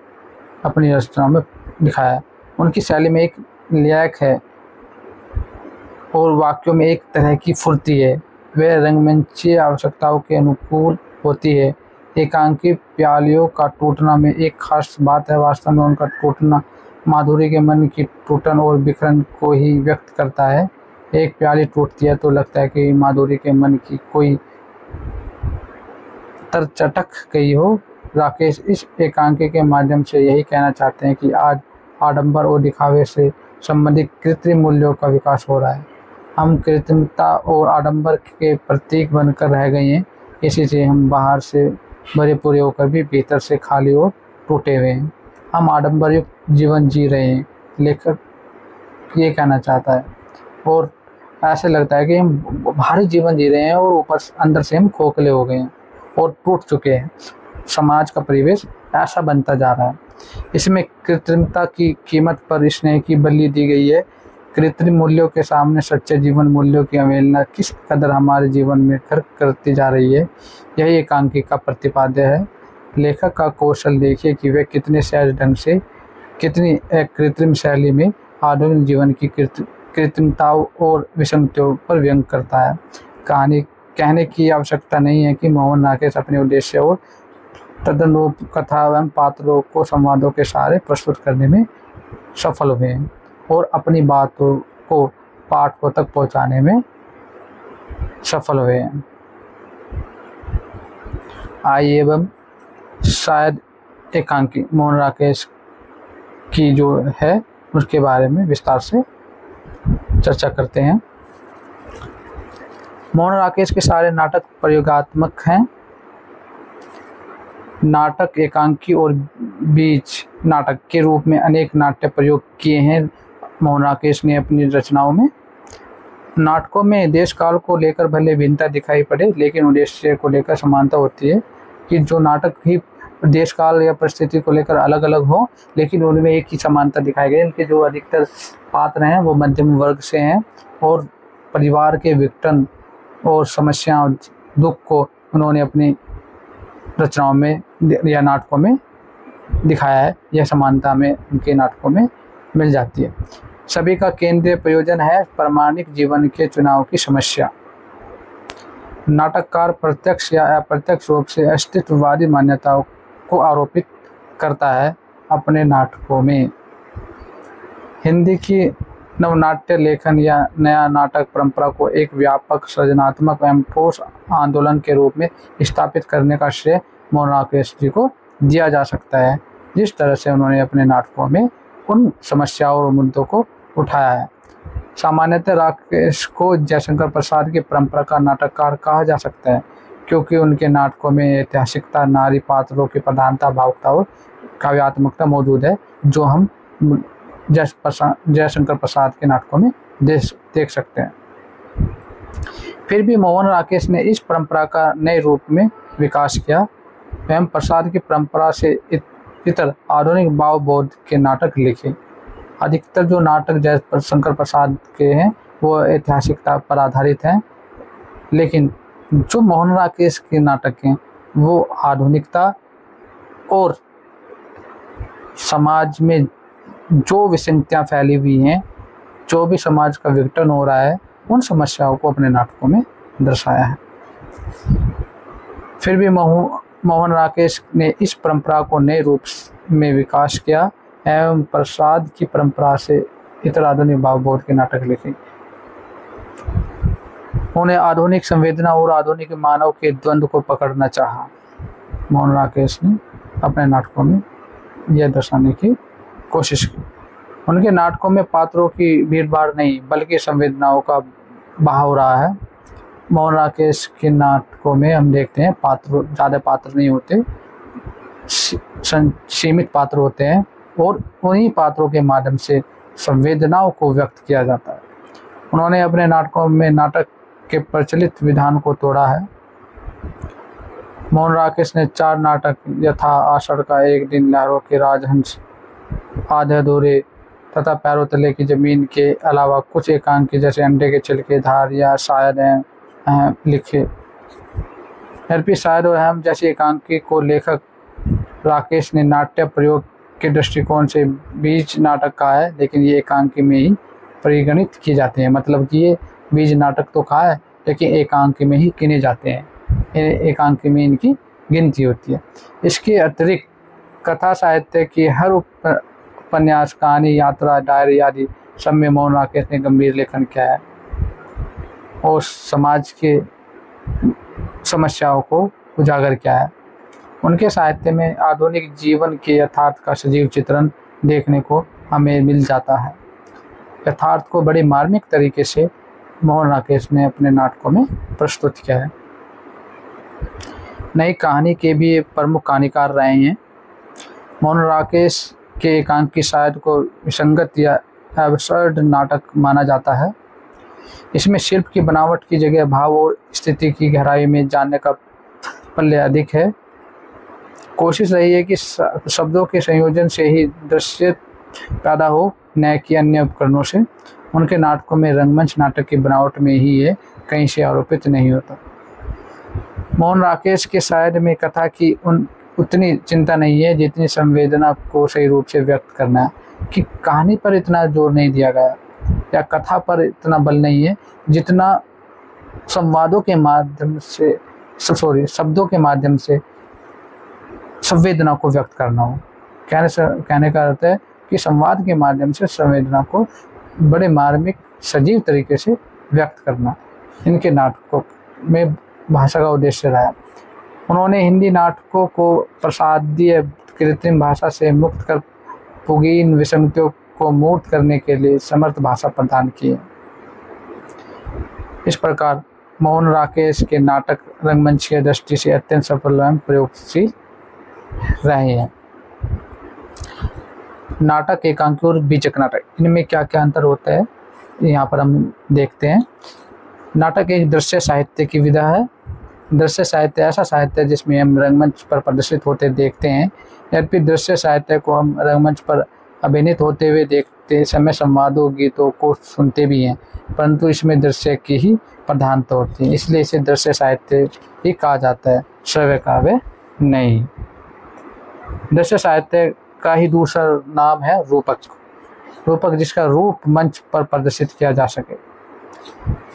अपनी रचनाओं में दिखाया है। उनकी शैली में एक लयक है और वाक्यों में एक तरह की फुर्ती है। वह रंगमंचीय आवश्यकताओं के अनुकूल होती है। एकांकी प्यालियों का टूटना में एक खास बात है। वास्तव में उनका टूटना माधुरी के मन की टूटन और बिखरन को ही व्यक्त करता है। एक प्याली टूटती है तो लगता है कि माधुरी के मन की कोई तर चटक गई हो। राकेश इस एकांकी के माध्यम से यही कहना चाहते हैं कि आज आडंबर और दिखावे से संबंधित कृत्रिम मूल्यों का विकास हो रहा है। हम कृत्रिमता और आडंबर के प्रतीक बनकर रह गए हैं। इसी से हम बाहर से भरे पूरे होकर भी भीतर से खाली और टूटे हुए हैं। हम आडंबर युक्त जीवन जी रहे हैं, लेखक ये कहना चाहता है। और ऐसे लगता है कि हम भारी जीवन जी रहे हैं और ऊपर अंदर से हम खोखले हो गए हैं और टूट चुके हैं। समाज का परिवेश ऐसा बनता जा रहा है। इसमें कृत्रिमता की कीमत पर स्नेह की बलि दी गई है। कृत्रिम मूल्यों के सामने सच्चे जीवन मूल्यों की अवहेलना किस कदर हमारे जीवन में घर करती जा रही है, यही एकांकी का प्रतिपाद्य है। लेखक का कौशल देखिए कि वह कितने सहज ढंग से, कितनी कृत्रिम शैली में आधुनिक जीवन की कृत्रिमताओं और विषमताओं पर व्यंग करता है। कहानी कहने की आवश्यकता नहीं है कि मोहन राकेश अपने उद्देश्य और तदनुरूप कथा एवं पात्रों को संवादों के सहारे प्रस्तुत करने में सफल हुए हैं और अपनी बातों को पाठकों तक पहुंचाने में सफल हुए हैं। आइए एवं शायद एकांकी मोहन राकेश की जो है उसके बारे में विस्तार से चर्चा करते हैं। मोहन राकेश के सारे नाटक प्रयोगात्मक हैं। नाटक एकांकी और बीच नाटक के रूप में अनेक नाट्य प्रयोग किए हैं मोहन राकेश ने अपनी रचनाओं में। नाटकों में देश काल को लेकर भले भिन्नता दिखाई पड़े, लेकिन उद्देश्य को लेकर समानता होती है कि जो नाटक ही देश काल या परिस्थिति को लेकर अलग अलग हो, लेकिन उनमें एक ही समानता दिखाई गई। इनके जो अधिकतर पात्र हैं वो मध्यम वर्ग से हैं और परिवार के विघटन और समस्या और दुख को उन्होंने अपनी रचनाओं में या नाटकों में दिखाया है। यह समानता में उनके नाटकों में मिल जाती है। सभी का केंद्रीय प्रयोजन है प्रामाणिक जीवन के चुनाव की समस्या। नाटककार प्रत्यक्ष या अप्रत्यक्ष रूप से अस्तित्ववादी मान्यताओं को आरोपित करता है अपने नाटकों में। हिंदी की नवनाट्य लेखन या नया नाटक परंपरा को एक व्यापक सृजनात्मक एवं ठोस आंदोलन के रूप में स्थापित करने का श्रेय मोहन राकेश जी को दिया जा सकता है। जिस तरह से उन्होंने अपने नाटकों में उन समस्याओं और मुद्दों को उठाया है। सामान्यतः राकेश को जयशंकर प्रसाद की परंपरा का नाटककार कहा जा सकता है, क्योंकि उनके नाटकों में ऐतिहासिकता, नारी पात्रों की प्रधानता, भावुकता और काव्यात्मकता मौजूद है, जो हम जयशंकर प्रसाद के नाटकों में देख सकते हैं। फिर भी मोहन राकेश ने इस परंपरा का नए रूप में विकास किया एवं प्रसाद की परंपरा से इतर आधुनिक भावबोध के नाटक लिखे। अधिकतर जो नाटक जयशंकर प्रसाद के हैं वो ऐतिहासिकता पर आधारित हैं, लेकिन जो मोहन राकेश के नाटक हैं वो आधुनिकता और समाज में जो विसंगतियाँ फैली हुई हैं, जो भी समाज का विघटन हो रहा है, उन समस्याओं को अपने नाटकों में दर्शाया है। फिर भी मोहन राकेश ने इस परंपरा को नए रूप में विकास किया एवं प्रसाद की परंपरा से इतर आधुनिक भावबोध के नाटक लिखे। उन्हें आधुनिक संवेदना और आधुनिक मानव के द्वंद्व को पकड़ना चाहा। मोहन राकेश ने अपने नाटकों में यह दर्शाने की कोशिश की। उनके नाटकों में पात्रों की भीड़-भाड़ नहीं बल्कि संवेदनाओं का बहाव रहा है। मोहन राकेश के नाटकों में हम देखते हैं ज़्यादा पात्र नहीं होते, सीमित पात्र होते हैं और उन्हीं पात्रों के माध्यम से संवेदनाओं को व्यक्त किया जाता है। उन्होंने अपने नाटकों में नाटक के प्रचलित विधान को तोड़ा है। मोहन राकेश ने 4 नाटक यथा आषाढ़ का एक दिन, लहरों के राजहंस, आधे अधूरे तथा पैरों तले की जमीन के अलावा कुछ एकांकी जैसे अंडे के छिलके, धार या शायद अहम लिखे। एलपी शायद और अहम जैसी एकांकी को लेखक राकेश ने नाट्य प्रयोग के दृष्टिकोण से बीज नाटक कहा है, लेकिन ये एकांकी में ही परिगणित किए जाते हैं। मतलब कि ये बीज नाटक तो कहा है लेकिन एकांकी में ही गिने जाते हैं, एकांकी में इनकी गिनती होती है। इसके अतिरिक्त कथा साहित्य की हर उपन्यास, कहानी, यात्रा, डायरी आदि सब में मोहन राकेश ने गंभीर लेखन किया है और समाज के समस्याओं को उजागर किया है। उनके साहित्य में आधुनिक जीवन के यथार्थ का सजीव चित्रण देखने को हमें मिल जाता है। यथार्थ को बड़े मार्मिक तरीके से मोहन राकेश ने अपने नाटकों में प्रस्तुत किया है। नई कहानी के भी प्रमुख कहानीकार रहे हैं। मोहन राकेश के एकांकी साहित्य को विसंगत या एब्सर्ड नाटक माना जाता है। इसमें शिल्प की बनावट की जगह भाव और स्थिति की गहराई में जानने का पल्ले अधिक है। कोशिश रही है कि शब्दों के संयोजन से ही दृश्य पैदा हो, न कि अन्य उपकरणों से। उनके नाटकों में रंगमंच नाटक की बनावट में ही है, कहीं से आरोपित नहीं होता। मोहन राकेश के साहित्य में कथा की उतनी चिंता नहीं है जितनी संवेदना को सही रूप से व्यक्त करना है, कि कहानी पर इतना जोर नहीं दिया गया या कथा पर इतना बल नहीं है जितना संवादों के माध्यम से शब्दों के माध्यम से संवेदना को व्यक्त करना हो। कहने का अर्थ है कि संवाद के माध्यम से संवेदना को बड़े मार्मिक सजीव तरीके से व्यक्त करना इनके नाटकों में भाषा का उद्देश्य रहा है। उन्होंने हिंदी नाटकों को प्रसादीय कृत्रिम भाषा से मुक्त कर पुगीन विसंगतियों को मूर्त करने के लिए समर्थ भाषा प्रदान की है। इस प्रकार मोहन राकेश के नाटक रंगमंच की दृष्टि से अत्यंत सफल एवं प्रयोगशील रहे हैं। नाटक, एकांकी और बीजक नाटक, इनमें क्या क्या अंतर होता है यहाँ पर हम देखते हैं। नाटक एक दृश्य साहित्य की विधा है। दृश्य साहित्य ऐसा साहित्य है जिसमें हम रंगमंच पर प्रदर्शित होते देखते हैं। यद्यपि दृश्य साहित्य को हम रंगमंच पर अभिनीत होते हुए देखते समय संवादों, गीतों को सुनते भी हैं, परंतु इसमें दृश्य की ही प्रधानता होती है, इसलिए इसे दृश्य साहित्य ही कहा जाता है, श्रव्य काव्य नहीं। दृश्य साहित्य का ही दूसरा नाम है रूपक। रूपक जिसका रूप मंच पर प्रदर्शित किया जा सके,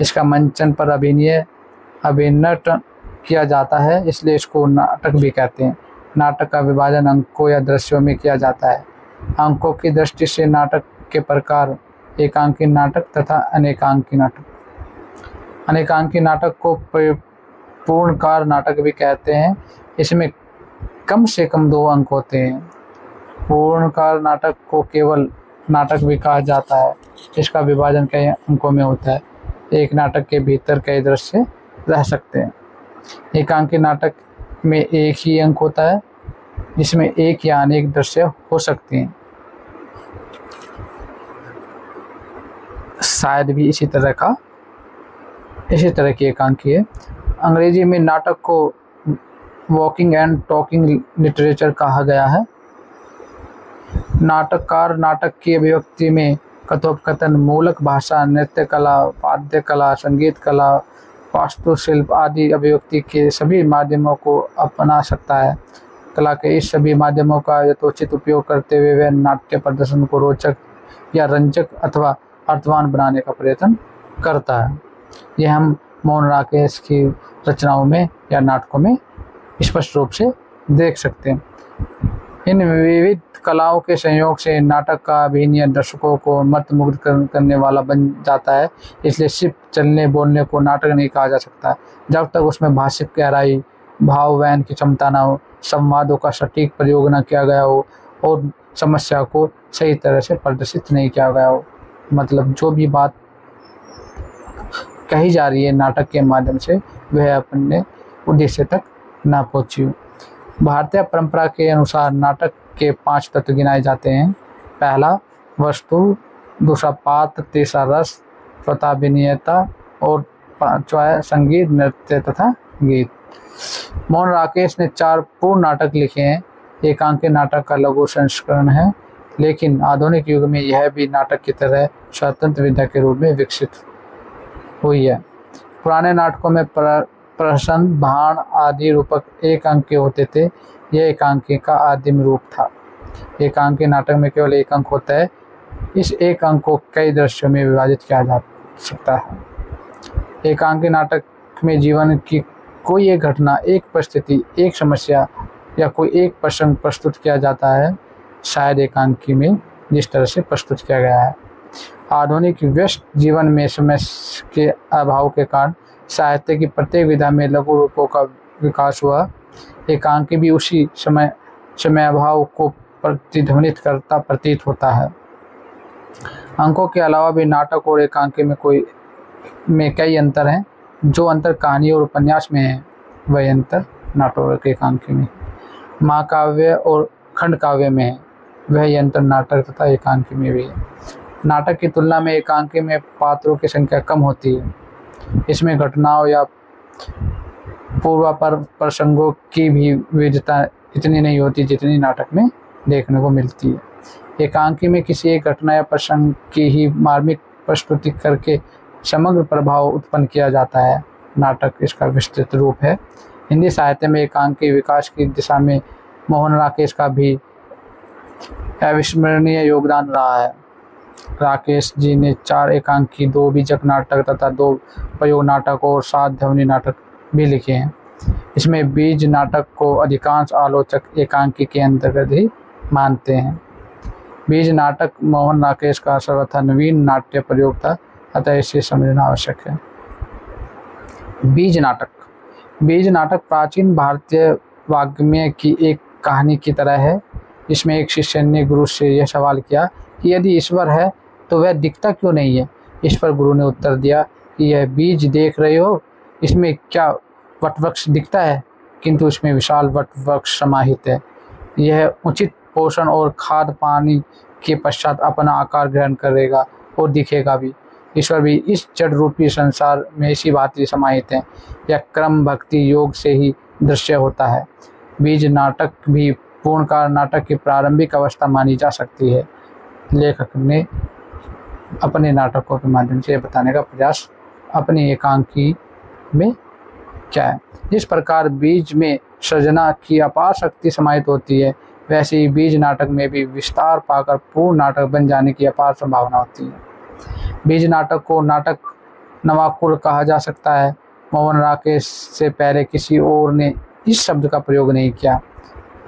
इसका मंचन पर अभिनट किया जाता है, इसलिए इसको नाटक भी कहते हैं। नाटक का विभाजन अंकों या दृश्यों में किया जाता है। अंकों की दृष्टि से नाटक के प्रकार एकांकी नाटक तथा अनेकांकी नाटक। अनेकांकी नाटक को पूर्णकार नाटक भी कहते हैं। इसमें कम से कम 2 अंक होते हैं। पूर्णकार नाटक को केवल नाटक भी कहा जाता है। इसका विभाजन कई अंकों में होता है। एक नाटक के भीतर कई दृश्य रह सकते हैं। एकांकी नाटक में एक ही अंक होता है, जिसमें एक या अनेक दृश्य हो सकते हैं। शायद भी इसी तरह की एकांकी है। अंग्रेजी में नाटक को वॉकिंग एंड टॉकिंग लिटरेचर कहा गया है। नाटककार नाटक की अभिव्यक्ति में कथोपकथन, मूलक भाषा, नृत्य कला, वाद्य कला, संगीत कला, वास्तुशिल्प आदि अभिव्यक्ति के सभी माध्यमों को अपना सकता है। कला के इस सभी माध्यमों का यथोचित उपयोग करते हुए वह नाट्य प्रदर्शन को रोचक या रंजक अथवा अर्थवान बनाने का प्रयत्न करता है। यह हम मोहन राकेश की रचनाओं में या नाटकों में स्पष्ट रूप से देख सकते हैं। इन विविध कलाओं के संयोग से नाटक का अभिनय दर्शकों को मंत्रमुग्ध करने वाला बन जाता है। इसलिए सिर्फ चलने बोलने को नाटक नहीं कहा जा सकता जब तक उसमें भाषिक गहराई, भाव वहन की क्षमता न हो, संवादों का सटीक प्रयोग न किया गया हो और समस्या को सही तरह से प्रदर्शित नहीं किया गया हो। मतलब जो भी बात कही जा रही है नाटक के माध्यम से वह अपने उद्देश्य तक ना पहुंची हो। भारतीय परंपरा के अनुसार नाटक के 5 तत्व गिनाए जाते हैं। पहला वस्तु, दूसरा पात्र, तीसरा रस, चौथा अभिनेता और पांचवा है संगीत, नृत्य तथा गीत। मोहन राकेश ने 4 पूर्ण नाटक लिखे हैं। एकांकी नाटक का लघु संस्करण है, लेकिन आधुनिक युग में यह भी नाटक की तरह स्वतंत्र विधा के रूप में विकसित हुई है। पुराने नाटकों में प्रहसन, भाण आदि रूपक एक अंक के होते थे। यह एकांकी का आदिम रूप था। एकांकी नाटक में केवल एक अंक होता है। इस एक अंक को कई दृश्यों में विभाजित किया जा सकता है। एकांकी नाटक में जीवन की कोई एक घटना, एक परिस्थिति, एक समस्या या कोई एक प्रसंग प्रस्तुत किया जाता है। शायद एकांकी में जिस तरह से प्रस्तुत किया गया है। आधुनिक व्यस्त जीवन में समय के अभाव के कारण साहित्य की प्रत्येक विधा में लघु रूपों का विकास हुआ। एकांकी भी उसी समय अभाव को प्रतिध्वनित करता प्रतीत होता है। अंकों के अलावा भी नाटक और एकांकी में कई अंतर हैं। जो अंतर कहानी और उपन्यास में है वही अंतर नाटक और एकांकी में। महाकाव्य और खंड काव्य में है वही अंतर नाटक तथा एकांकी में भी है। नाटक की तुलना में एकांकी में पात्रों की संख्या कम होती है। इसमें घटनाओं या पूर्वापर प्रसंगों की भी विविधता इतनी नहीं होती जितनी नाटक में देखने को मिलती है। एकांकी में किसी एक घटना या प्रसंग की ही मार्मिक प्रस्तुति करके समग्र प्रभाव उत्पन्न किया जाता है। नाटक इसका विस्तृत रूप है। हिंदी साहित्य में एकांकी विकास की दिशा में मोहन राकेश का भी अविस्मरणीय योगदान रहा है। राकेश जी ने 4 एकांकी, 2 बीजक नाटक तथा 2 प्रयोग नाटक और 7 ध्वनि नाटक भी लिखे हैं। इसमें बीज नाटक को अधिकांश आलोचक एकांकी के अंतर्गत ही मानते हैं। बीज नाटक मोहन राकेश का सर्वथा नवीन नाट्य प्रयोग था, अतः इसे समझना आवश्यक है। बीज नाटक प्राचीन भारतीय वाग्मय की एक कहानी की तरह है। इसमें एक शिष्य ने गुरु से यह सवाल किया कि यदि ईश्वर है तो वह दिखता क्यों नहीं है। इस पर गुरु ने उत्तर दिया कि यह बीज देख रहे हो, इसमें क्या वटवृक्ष दिखता है, किंतु इसमें विशाल वटवृक्ष समाहित है। यह उचित पोषण और खाद पानी के पश्चात अपना आकार ग्रहण करेगा और दिखेगा भी। ईश्वर भी इस जड़ रूपी संसार में इसी भांति समाहित है। यह क्रम भक्ति योग से ही दृश्य होता है। बीज नाटक भी पूर्णकाल नाटक की प्रारंभिक अवस्था मानी जा सकती है। लेखक ने अपने नाटकों के माध्यम से बताने का प्रयास अपनी एकांकी में क्या है। जिस प्रकार बीज में सृजना की अपार शक्ति समाहित होती है, वैसे ही बीज नाटक में भी विस्तार पाकर पूर्ण नाटक बन जाने की अपार संभावना होती है। बीज नाटक को नाटक नवाकुल कहा जा सकता है। मोहन राकेश से पहले किसी और ने इस शब्द का प्रयोग नहीं किया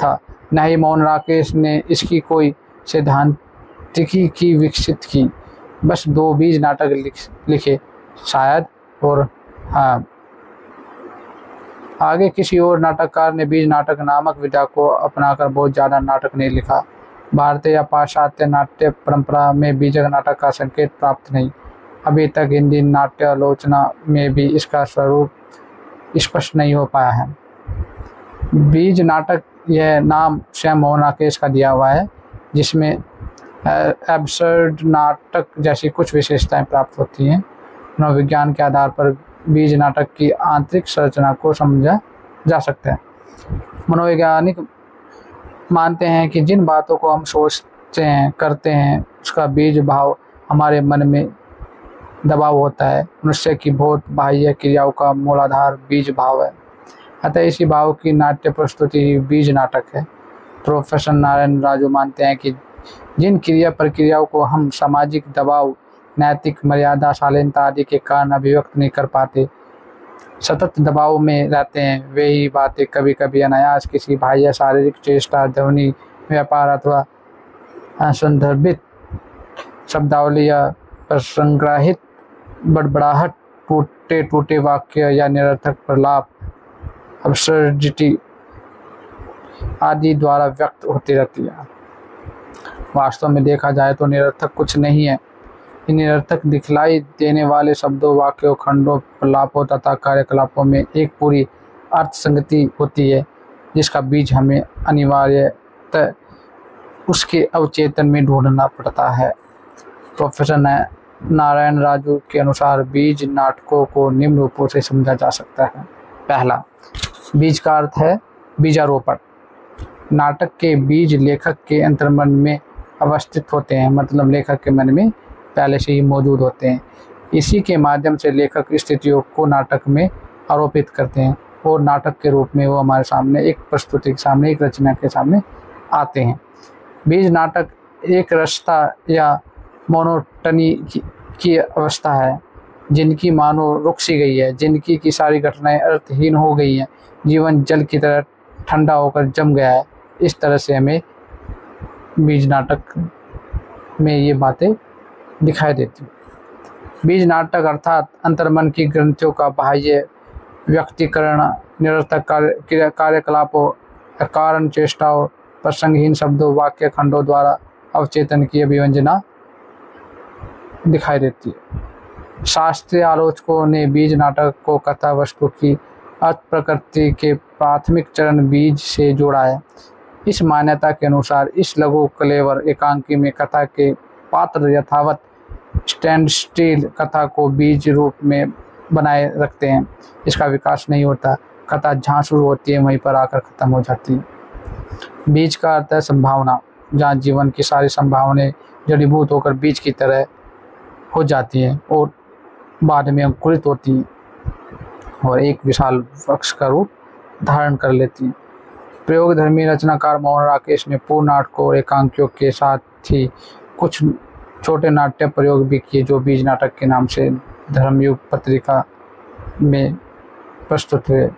था, न ही मोहन राकेश ने इसकी कोई सैद्धांतिकी की विकसित की। बस 2 बीज नाटक लिखे शायद, और हाँ, आगे किसी और नाटककार ने बीज नाटक नामक विधा को अपनाकर बहुत ज़्यादा नाटक नहीं लिखा। भारतीय या पाश्चात्य नाट्य परंपरा में बीजक नाटक का संकेत प्राप्त नहीं। अभी तक हिंदी नाट्य आलोचना में भी इसका स्वरूप स्पष्ट नहीं हो पाया है। बीज नाटक यह नाम स्वयं मोहन राकेश का दिया हुआ है, जिसमें एब्सर्ड नाटक जैसी कुछ विशेषताएं प्राप्त होती हैं। मनोविज्ञान के आधार पर बीज नाटक की आंतरिक संरचना को समझा जा सकता है। मनोवैज्ञानिक मानते हैं कि जिन बातों को हम सोचते हैं, करते हैं, उसका बीज भाव हमारे मन में दबाव होता है। मनुष्य की बहुत बाह्य क्रियाओं का मूलाधार बीज भाव है, अतः इसी भाव की नाट्य प्रस्तुति ही बीज नाटक है। प्रोफेसर नारायण राजू मानते हैं कि जिन क्रिया प्रक्रियाओं को हम सामाजिक दबाव, नैतिक मर्यादा, शालीनता आदि के कारण अभिव्यक्त नहीं कर पाते, सतत दबाव में रहते हैं, वे ही बातें कभी कभी अनायास किसी बाह्य शारीरिक चेष्टा, ध्वनि व्यापार अथवा संदर्भित शब्दावली या प्रसंग्रहित बड़बड़ाहट, टूटे टूटे वाक्य या निरर्थक प्रलाप, अब्सर्डिटी आदि द्वारा व्यक्त होती रहती है। वास्तव में देखा जाए तो निरर्थक कुछ नहीं है। इन निरर्थक दिखलाई देने वाले शब्दों, वाक्यों, खंडों, प्रलापों तथा कार्यकलापों में एक पूरी अर्थ संगति होती है, जिसका बीज हमें अनिवार्यतः उसके अवचेतन में ढूंढना पड़ता है। प्रोफेसर नारायण राजू के अनुसार बीज नाटकों को निम्न रूपों से समझा जा सकता है। पहला, बीज का अर्थ है बीजारोपण। नाटक के बीज लेखक के अंतर्मन में अवस्थित होते हैं, मतलब लेखक के मन में पहले से ही मौजूद होते हैं। इसी के माध्यम से लेखक स्थितियों को नाटक में आरोपित करते हैं और नाटक के रूप में वो हमारे सामने एक प्रस्तुति के सामने, एक रचना के सामने आते हैं। बीज नाटक एक रसता या मोनोटनी की अवस्था है, जिनकी मानो रुक सी गई है, जिनकी की सारी घटनाएं अर्थहीन हो गई हैं, जीवन जल की तरह ठंडा होकर जम गया है। इस तरह से हमें बीज नाटक में ये बातें दिखाई देती हैं। बीज नाटक अर्थात अंतर्मन की ग्रंथियों का बाह्य व्यक्तिकरण, निरर्थक कार्यकलापों, अकारण चेष्टाओं, प्रसंगहीन शब्दों, वाक्य खंडों द्वारा अवचेतन की अभिव्यंजना दिखाई देती है। शास्त्रीय आलोचकों ने बीज नाटक को कथा वस्तु की अर्थ प्रकृति के प्राथमिक चरण बीज से जोड़ा है। इस मान्यता के अनुसार इस लघु कलेवर एकांकी में कथा के पात्र यथावत स्टैंड स्टिल कथा को बीज रूप में बनाए रखते हैं। इसका विकास नहीं होता। कथा जहाँ शुरू होती है वहीं पर आकर खत्म हो जाती है। बीज का अर्थ है संभावना, जहाँ जीवन की सारी संभावनाएं जड़ीभूत होकर बीज की तरह हो जाती हैं और बाद में अंकुरित होती हैं और एक विशाल वृक्ष का रूप धारण कर लेती हैं। प्रयोगधर्मी रचनाकार मोहन राकेश ने पूर्ण नाटकों और एकांकियों के साथ ही कुछ छोटे नाट्य प्रयोग भी किए, जो बीज नाटक के नाम से धर्मयुग पत्रिका में प्रस्तुत हुए।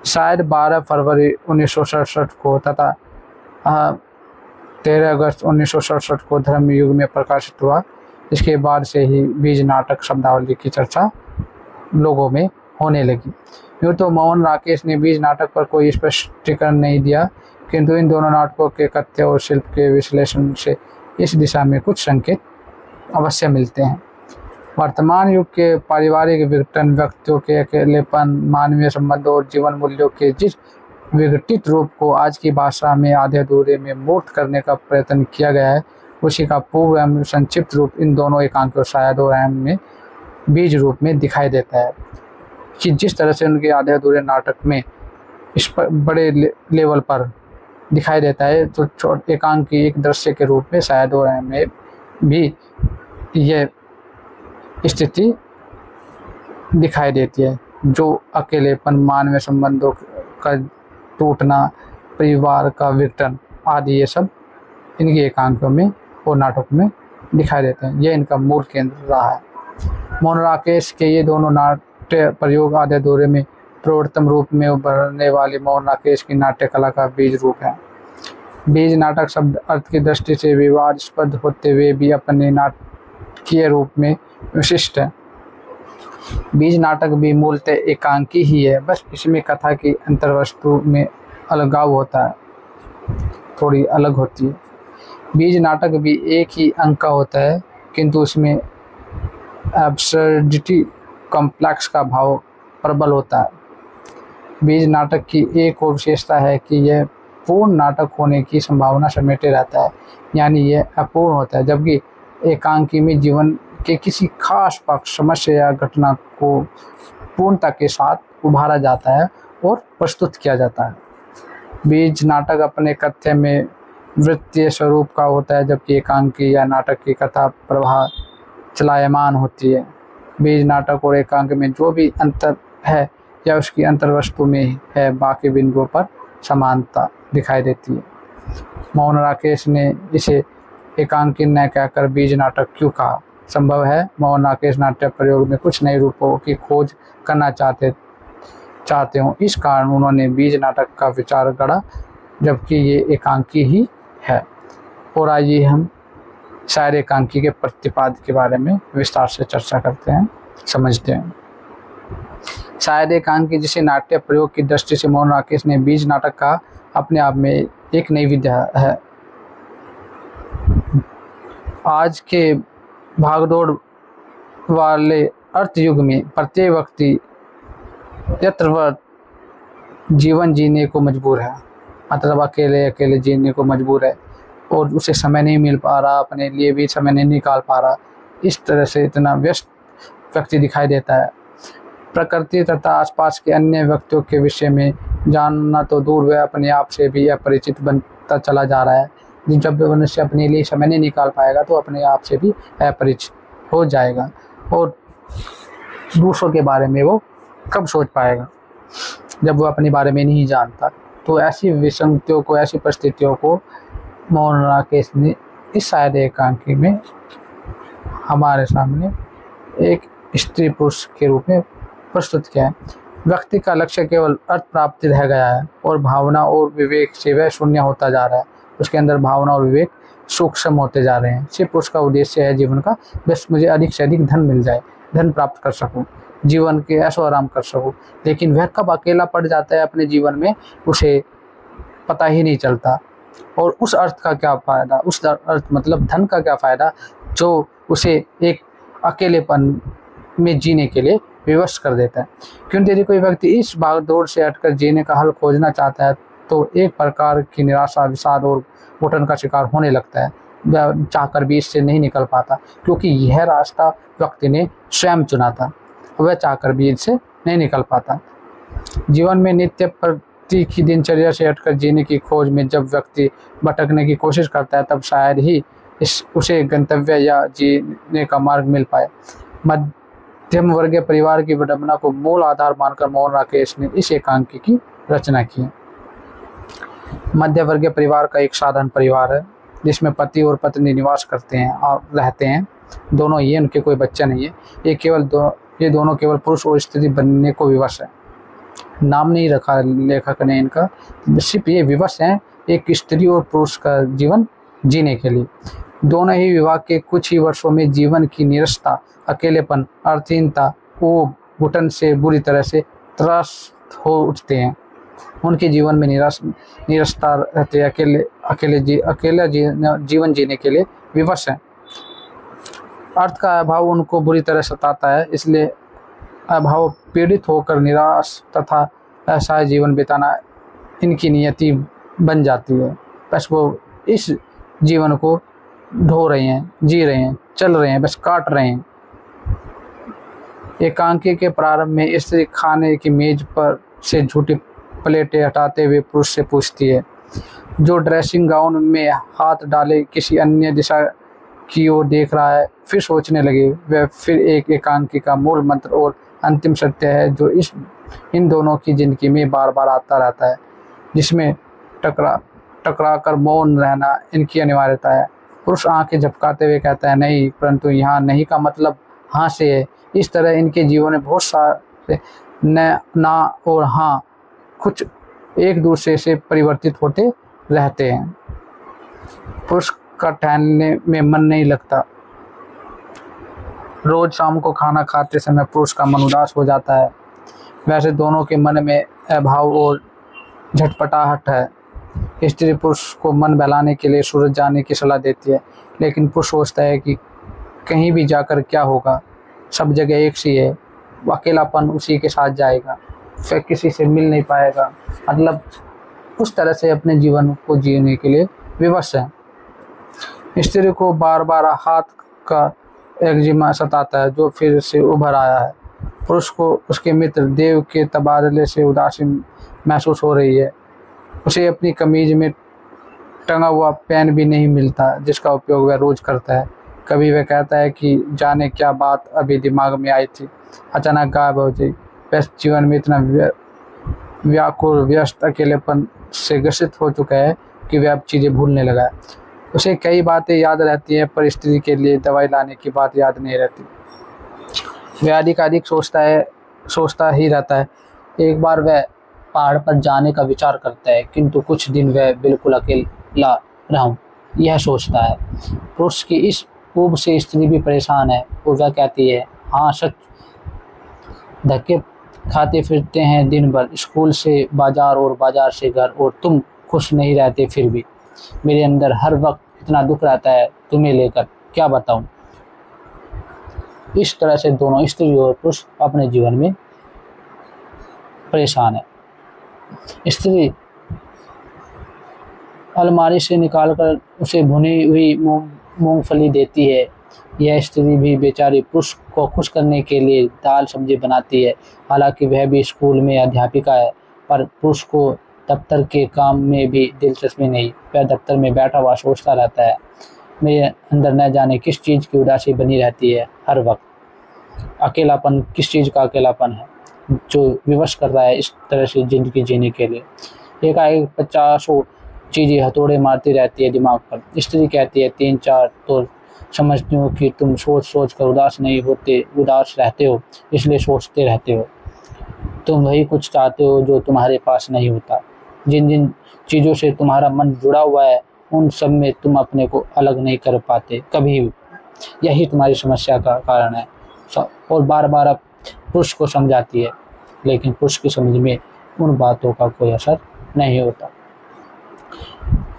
शायद 12 फरवरी 1967 को तथा 13 अगस्त 1967 को धर्मयुग में प्रकाशित हुआ। इसके बाद से ही बीज नाटक शब्दावली की चर्चा लोगों में होने लगी। यूँ तो मोहन राकेश ने बीज नाटक पर कोई स्पष्टीकरण नहीं दिया, किंतु इन दोनों नाटकों के कथ्य और शिल्प के विश्लेषण से इस दिशा में कुछ संकेत अवश्य मिलते हैं। वर्तमान युग के पारिवारिक विघटन, व्यक्तियों के अकेलेपन, मानवीय संबंधों और जीवन मूल्यों के जिस विघटित रूप को आज की भाषा में आधे अधूरे में मूर्त करने का प्रयत्न किया गया है, उसी का पूर्व एवं संक्षिप्त रूप इन दोनों एकांकियों शायद और अहम में बीज रूप में दिखाई देता है। कि जिस तरह से उनके आधे अधूरे नाटक में इस पर बड़े लेवल पर दिखाई देता है, तो एकांकी एक दृश्य के रूप में शायद और अहम में भी यह स्थिति दिखाई देती है। जो अकेलेपन, मानवीय संबंधों का टूटना, परिवार का विघटन आदि, ये सब इनकी एकांकियों में और नाटक में दिखाई देते हैं। यह इनका मूल केंद्र रहा है। मोहन राकेश के ये दोनों नाट्य प्रयोग आधे अधूरे में प्रवर्तम रूप में उभरने वाली मोहन राकेश की नाट्य कला का बीज रूप है। बीज नाटक शब्द अर्थ की दृष्टि से विवादास्पद होते हुए भी अपने नाटकीय रूप में विशिष्ट है। बीज नाटक भी मूलतः एकांकी ही है, बस इसमें कथा की अंतर्वस्तु में अलगाव होता है, थोड़ी अलग होती है। बीज नाटक भी एक ही अंक का होता है, किंतु उसमें एब्सर्डिटी, कॉम्प्लेक्स का भाव प्रबल होता है। बीज नाटक की एक और विशेषता है कि यह पूर्ण नाटक होने की संभावना समेटे रहता है, यानी यह अपूर्ण होता है, जबकि एकांकी में जीवन के किसी खास पक्ष, समस्या या घटना को पूर्णता के साथ उभारा जाता है और प्रस्तुत किया जाता है। बीज नाटक अपने कथ्य में वृत्तीय स्वरूप का होता है, जबकि एकांकी या नाटक की कथा प्रवाह चलायमान होती है। बीज नाटक और एकांक में जो भी अंतर है या उसकी अंतर्वस्तु में है, बाकी बिंदुओं पर समानता दिखाई देती है। मोहन राकेश ने इसे एकांकी न कहकर बीज नाटक क्यों कहा? संभव है मोहन राकेश नाट्य प्रयोग में कुछ नए रूपों की खोज करना चाहते चाहते हों। इस कारण उन्होंने बीज नाटक का विचार गढ़ा, जबकि ये एकांकी ही है। और आइए हम शायर एकांकी के प्रतिपाद्य के बारे में विस्तार से चर्चा करते हैं, समझते हैं। शायर एकांकी, जिसे नाट्य प्रयोग की दृष्टि से मोहन राकेश ने बीज नाटक का, अपने आप में एक नई विधा है। आज के भागदौड़ वाले अर्थ युग में प्रत्येक व्यक्ति यथावत जीवन जीने को मजबूर है, मतलब अकेले अकेले जीने को मजबूर है, और उसे समय नहीं मिल पा रहा, अपने लिए भी समय नहीं निकाल पा रहा। इस तरह से इतना व्यस्त व्यक्ति दिखाई देता है। प्रकृति तथा आसपास के अन्य व्यक्तियों के विषय में जानना तो दूर, वह अपने आप से भी अपरिचित बनता चला जा रहा है। जब मनुष्य अपने लिए समय नहीं निकाल पाएगा तो अपने आप से भी अपरिचित हो जाएगा, और दूसरों के बारे में वो कब सोच पाएगा जब वो अपने बारे में नहीं जानता। तो ऐसी विसंगतियों को, ऐसी परिस्थितियों को मोहन राकेश ने इस शायर एकांकी में हमारे सामने एक स्त्री पुरुष के रूप में प्रस्तुत किया है। व्यक्ति का लक्ष्य केवल अर्थ प्राप्ति रह गया है, और भावना और विवेक से वह शून्य होता जा रहा है। उसके अंदर भावना और विवेक सूक्ष्म होते जा रहे हैं। सिर्फ उसका उद्देश्य है जीवन का, बस मुझे अधिक से अधिक धन मिल जाए, धन प्राप्त कर सकूं, जीवन के ऐशो आराम कर सकूं। लेकिन वह कब अकेला पड़ जाता है अपने जीवन में, उसे पता ही नहीं चलता। और उस अर्थ का क्या फ़ायदा, उस अर्थ मतलब धन का क्या फ़ायदा, जो उसे एक अकेलेपन में जीने के लिए विवश कर देता है। क्योंकि यदि कोई व्यक्ति इस भागदौड़ से हटकर जीने का हल खोजना चाहता है तो एक प्रकार की निराशा, विषाद और घुटन का शिकार होने लगता है। वह चाहकर भी इससे नहीं निकल पाता, क्योंकि यह रास्ता व्यक्ति ने स्वयं चुना था। वह चाहकर भी इससे नहीं निकल पाता। जीवन में नित्य प्रति की दिनचर्या से हटकर जीने की खोज में जब व्यक्ति भटकने की कोशिश करता है, तब शायद ही उसे गंतव्य या जीने का मार्ग मिल पाए। मध्यम वर्गीय परिवार की विडंबना को मूल आधार मानकर मोहन राकेश ने इस एकांकी की रचना की है। मध्य वर्गीय परिवार का एक साधारण परिवार है, जिसमें पति और पत्नी निवास करते हैं और रहते हैं। दोनों ही, उनके कोई बच्चा नहीं है। ये दोनों केवल पुरुष और स्त्री बनने को विवश है। नाम नहीं रखा लेखक ने इनका, सिर्फ ये विवश हैं एक स्त्री और पुरुष का जीवन जीने के लिए। दोनों ही विवाह के कुछ ही वर्षों में जीवन की निरसता, अकेलेपन, अर्थहीनता और घुटन से बुरी तरह से त्रस्त हो उठते हैं। उनके जीवन में निरसता रहते, अकेले जीवन जीने के लिए विवश हैं। अर्थ का अभाव उनको बुरी तरह सताता है, इसलिए अभाव पीड़ित होकर निराश तथा असहाय जीवन बिताना इनकी नियति बन जाती है। बस वो इस जीवन को ढो रहे हैं, जी रहे हैं, चल रहे हैं, बस काट रहे हैं। एकांकी के प्रारंभ में स्त्री खाने की मेज पर से झूठी प्लेटें हटाते हुए पुरुष से पूछती है, जो ड्रेसिंग गाउन में हाथ डाले किसी अन्य दिशा की ओर देख रहा है। फिर सोचने लगे। वह फिर एक एकांकी का मूल मंत्र और अंतिम सत्य है, जो इन दोनों की जिंदगी में बार बार आता रहता है, जिसमें टकरा कर मौन रहना इनकी अनिवार्यता है। पुरुष आंखें झपकाते हुए कहता है, नहीं, परंतु यहाँ नहीं का मतलब हाँ से है। इस तरह इनके जीवन में बहुत सारे ना और हाँ कुछ एक दूसरे से परिवर्तित होते रहते हैं। पुरुष का टहलने में मन नहीं लगता। रोज शाम को खाना खाते समय पुरुष का मन उदास हो जाता है। वैसे दोनों के मन में अभाव और झटपटाहट है। स्त्री पुरुष को मन बहलाने के लिए सूरज जाने की सलाह देती है, लेकिन पुरुष सोचता है कि कहीं भी जाकर क्या होगा, सब जगह एक सी है, अकेलापन उसी के साथ जाएगा, फिर किसी से मिल नहीं पाएगा। मतलब उस तरह से अपने जीवन को जीने के लिए विवश है। स्त्री को बार बार हाथ का एक्जिमा सताता है, जो फिर से उभर आया है। पुरुष को उसके मित्र देव के तबादले से उदासी महसूस हो रही है। उसे अपनी कमीज में टंगा हुआ पेन भी नहीं मिलता, जिसका उपयोग वह रोज करता है। कभी वह कहता है कि जाने क्या बात अभी दिमाग में आई थी, अचानक गायब हो गई। वह जीवन में इतना व्याकुल, व्यस्त, अकेलेपन से ग्रसित हो चुका है कि वह अब चीज़ें भूलने लगा है। उसे कई बातें याद रहती हैं, पर स्त्री के लिए दवाई लाने की बात याद नहीं रहती। वह अधिक सोचता ही रहता है एक बार वह पहाड़ पर जाने का विचार करता है, किंतु कुछ दिन वह बिल्कुल अकेला रहूं यह सोचता है। पुरुष की इस ऊब से स्त्री भी परेशान है और वह कहती है, हाँ सच, धक्के खाते फिरते हैं दिन भर, स्कूल से बाजार और बाजार से घर, और तुम खुश नहीं रहते फिर भी। मेरे अंदर हर वक्त इतना दुख रहता है तुम्हें लेकर, क्या बताऊं। इस तरह से दोनों स्त्री और पुरुष अपने जीवन में परेशान है। स्त्री अलमारी से निकालकर उसे भुनी हुई मूंगफली देती है। यह स्त्री भी बेचारी पुरुष को खुश करने के लिए दाल सब्जी बनाती है। हालांकि वह भी स्कूल में अध्यापिका है, पर पुरुष को दफ्तर के काम में भी दिलचस्पी नहीं। वह दफ्तर में बैठा हुआ सोचता रहता है, मेरे अंदर न जाने किस चीज़ की उदासी बनी रहती है हर वक्त। अकेलापन, किस चीज़ का अकेलापन है जो विवश कर रहा है इस तरह से ज़िंदगी जीने के लिए। एकाएक 50 चीज़ें हथौड़े मारती रहती है दिमाग पर। स्त्री कहती है, 3-4 तो समझती हूँ कि तुम सोच सोच कर उदास रहते हो, इसलिए सोचते रहते हो। तुम वही कुछ चाहते हो जो तुम्हारे पास नहीं होता। जिन जिन चीज़ों से तुम्हारा मन जुड़ा हुआ है उन सब में तुम अपने को अलग नहीं कर पाते कभी भी। यही तुम्हारी समस्या का कारण है। और बार बार अब पुरुष को समझाती है, लेकिन पुरुष की समझ में उन बातों का कोई असर नहीं होता।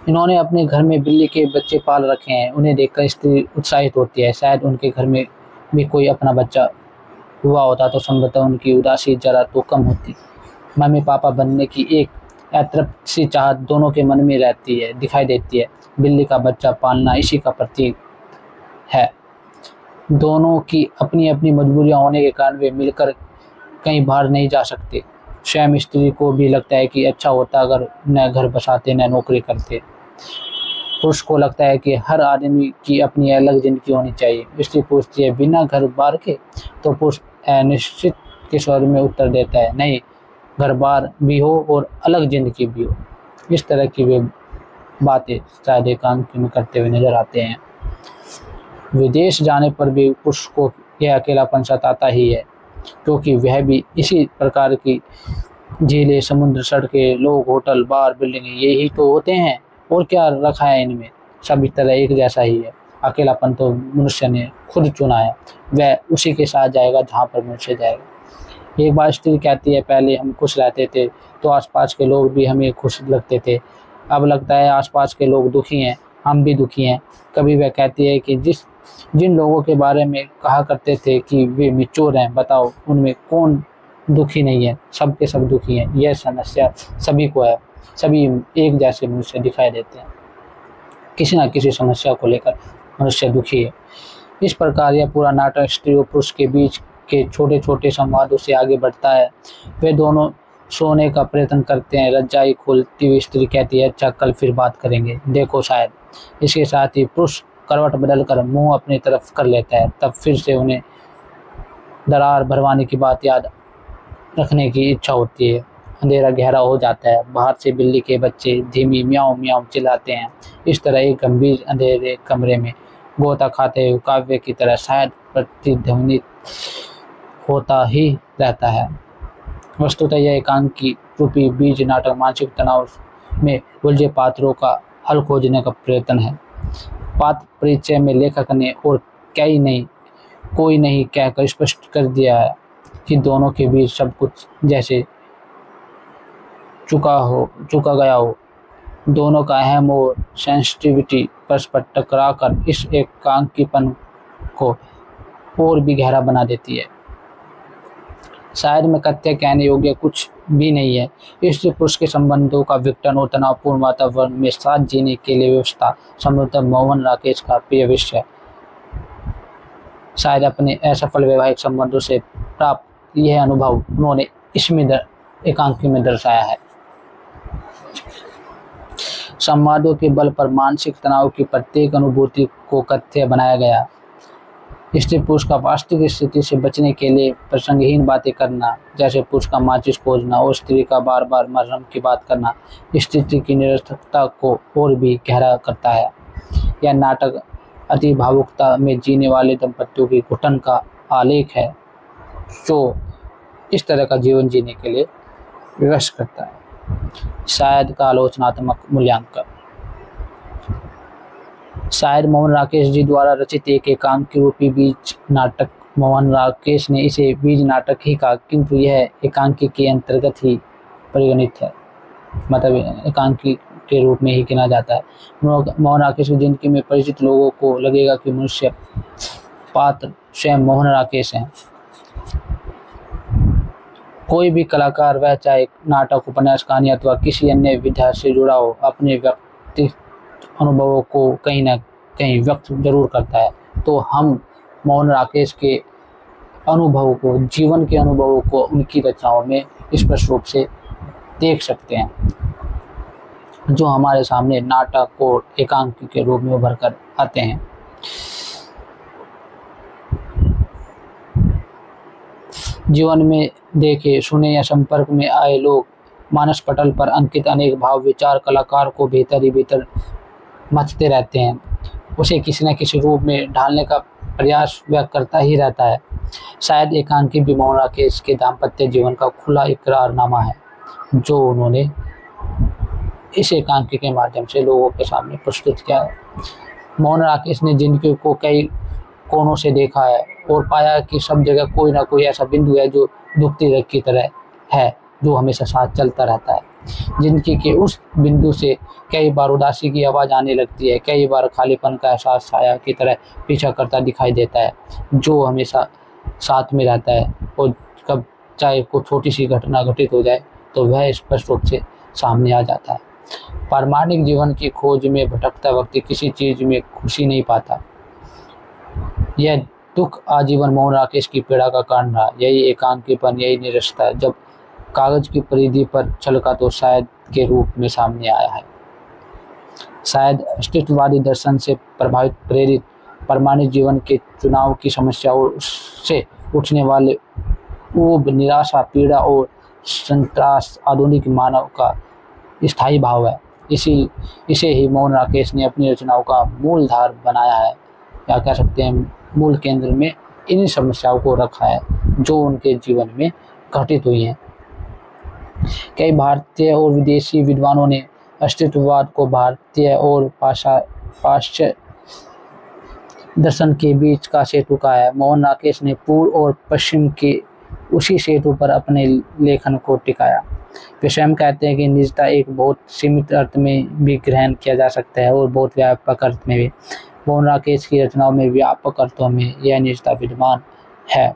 इन्होंने अपने घर में बिल्ली के बच्चे पाल रखे हैं। उन्हें देखकर स्त्री उत्साहित होती है। शायद उनके घर में भी कोई अपना बच्चा हुआ होता तो संभवतः उनकी उदासी जरा तो कम होती। मम्मी पापा बनने की एक अतृप्त सी चाहत दोनों के मन में दिखाई देती है। बिल्ली का बच्चा पालना इसी का प्रतीक है। दोनों की अपनी अपनी मजबूरियां होने के कारण वे मिलकर कहीं बाहर नहीं जा सकते। स्वयं स्त्री को भी लगता है कि अच्छा होता अगर न घर बसाते न नौकरी करते। पुरुष को लगता है कि हर आदमी की अपनी अलग जिंदगी होनी चाहिए। स्त्री पूछती है, बिना घर बार के? तो पुरुष अनिश्चित के स्वर में उत्तर देता है, नहीं, घर बार भी हो और अलग जिंदगी भी हो। इस तरह की वे बातें शायद एकांत में करते हुए नजर आते हैं। विदेश जाने पर भी पुरुष को यह अकेलापन सताता ही है, क्योंकि वह भी इसी प्रकार की झीलें, समुद्र, सड़कें, लोग, होटल, बार, बिल्डिंगें यही तो होते हैं, और क्या रखा है इनमें। सभी तरह एक जैसा ही है। अकेलापन तो मनुष्य ने खुद चुना है, वह उसी के साथ जाएगा जहाँ पर मनुष्य जाएगा। एक बार स्त्री कहती है, पहले हम खुश रहते थे तो आसपास के लोग भी हमें खुश लगते थे, अब लगता है आसपास के लोग दुखी हैं, हम भी दुखी हैं। कभी वह कहती है कि जिन लोगों के बारे में कहा करते थे कि वे मिचोर हैं, बताओ उनमें कौन दुखी नहीं है। सब के सब दुखी हैं। यह समस्या सभी को है। सभी एक जैसे मनुष्य दिखाई देते हैं। किसी न किसी समस्या को लेकर मनुष्य दुखी है। इस प्रकार यह पूरा नाटक स्त्री और पुरुष के बीच के छोटे छोटे संवादों से आगे बढ़ता है। वे दोनों सोने का प्रयत्न करते हैं। रजाई खोलती हुई स्त्री कहती है, अच्छा कल फिर बात करेंगे, देखो शायद। इसके साथ ही पुरुष करवट बदलकर मुंह अपनी तरफ कर लेता है। तब फिर से उन्हें दरार भरवाने की बात याद रखने की इच्छा होती है। अंधेरा गहरा हो जाता है। बाहर से बिल्ली के बच्चे धीमी म्याऊं म्याऊं चिल्लाते हैं। इस तरह एक गंभीर अंधेरे कमरे में गोता खाते हुए काव्य की तरह शायद प्रतिध्वनित होता ही रहता है। वस्तुतः यह एकांकी रूपी बीज नाटक मानसिक तनाव में उलझे पात्रों का हल खोजने का प्रयत्न है। पात्र परिचय में लेखक ने और कोई नहीं कहकर स्पष्ट कर दिया है कि दोनों के बीच सब कुछ जैसे चुका गया हो। दोनों का अहम और सेंसिटिविटी परस्पर टकरा कर इस एकांकीपन को और भी गहरा बना देती है। शायद में कथ्य कहने योग्य कुछ भी नहीं है। स्त्री पुरुष के संबंधों का विघटन और तनावपूर्ण वातावरण में साथ जीने के लिए व्यवस्था संभवतः मोहन राकेश का प्रिय विषय है। शायद अपने असफल वैवाहिक संबंधों से प्राप्त यह अनुभव उन्होंने इसमें एकांकी में दर्शाया है। संवादों के बल पर मानसिक तनाव की प्रत्येक अनुभूति को कथ्य बनाया गया। स्त्री पुरुष का वास्तविक स्थिति से बचने के लिए प्रसंगहीन बातें करना, जैसे पुरुष का माचिस खोजना और स्त्री का बार बार मरहम की बात करना, स्थिति की निरर्थकता को और भी गहरा करता है। यह नाटक अति भावुकता में जीने वाले दंपतियों की घुटन का आलेख है, जो इस तरह का जीवन जीने के लिए विवश करता है। शायद का आलोचनात्मक मूल्यांकन। शायद मोहन राकेश जी द्वारा रचित एक एकांकी रूपी बीज नाटक, मोहन राकेश ने इसे बीज नाटक ही कहा, किंतु यह एकांकी के अंतर्गत ही परिगणित है, मतलब एकांकी के रूप में ही गिना जाता है। मोहन राकेश की जिंदगी में परिचित लोगों को लगेगा कि मनुष्य पात्र स्वयं मोहन राकेश हैं। कोई भी कलाकार, वह चाहे नाटक, उपन्यास, कहानी अथवा किसी अन्य विधा से जुड़ा हो, अपने व्यक्तिगत अनुभवों को कहीं ना कहीं व्यक्त जरूर करता है। तो हम मोहन राकेश के अनुभवों को, जीवन के अनुभवों को उनकी रचनाओं में स्पष्ट रूप से देख सकते हैं, जो हमारे सामने नाटक और एकांकी के रूप में उभर कर आते हैं। जीवन में देखे, सुने या संपर्क में आए लोग मानस पटल पर अंकित अनेक भाव विचार कलाकार को भीतर ही भीतर मचते रहते हैं। उसे किसी न किसी रूप में ढालने का प्रयास वह करता ही रहता है। शायद एकांकी भी मोहन राकेश के दाम्पत्य जीवन का खुला इकरारनामा है, जो उन्होंने इस एकांकी के माध्यम से लोगों के सामने प्रस्तुत किया है। मोहन राकेश ने जिंदगी को कई कोणों से देखा है और पाया कि सब जगह कोई ना कोई ऐसा बिंदु है जो दुखती रग की तरह है, जो हमेशा साथ चलता रहता है। जिंदगी के उस बिंदु से कई बार उदासी की आवाज़ आने लगती है, कई बार खालीपन का एहसास साया की तरह पीछा करता दिखाई देता है, जो हमेशा साथ में रहता है। और कब चाहे कोई छोटी सी घटना घटित हो जाए तो वह स्पष्ट रूप से सामने आ जाता है। पारमार्थिक जीवन की खोज में भटकता व्यक्ति किसी चीज में खुशी नहीं पाता। यह दुख आजीवन मोहन राकेश की पीड़ा का कारण रहा। यही एकांकीपन, यही निरसता जब कागज की परिधि पर छलका तो शायद के रूप में सामने आया है। शायद अस्तित्ववादी दर्शन से प्रभावित, प्रेरित, परमाणु जीवन के चुनाव की समस्या और उससे उठने वाले ऊब, निराशा, पीड़ा और संत्रास आधुनिक मानव का स्थायी भाव है। इसे ही मोहन राकेश ने अपनी रचनाओं का मूलधार बनाया है, या कह सकते हैं मूल केंद्र में इन्हीं समस्याओं को रखा है जो उनके जीवन में घटित हुई हैं। कई भारतीय और विदेशी विद्वानों ने अस्तित्ववाद को भारतीय और पाश्चात्य दर्शन के बीच का सेतु कहा है। मोहन राकेश ने पूर्व और पश्चिम के उसी सेतु पर अपने लेखन को टिकाया। वे स्वयं कहते हैं कि निजता एक बहुत सीमित अर्थ में भी ग्रहण किया जा सकता है और बहुत व्यापक अर्थ में भी। मोहन राकेश की रचनाओं में व्यापक अर्थों में यह निजता विद्यमान है।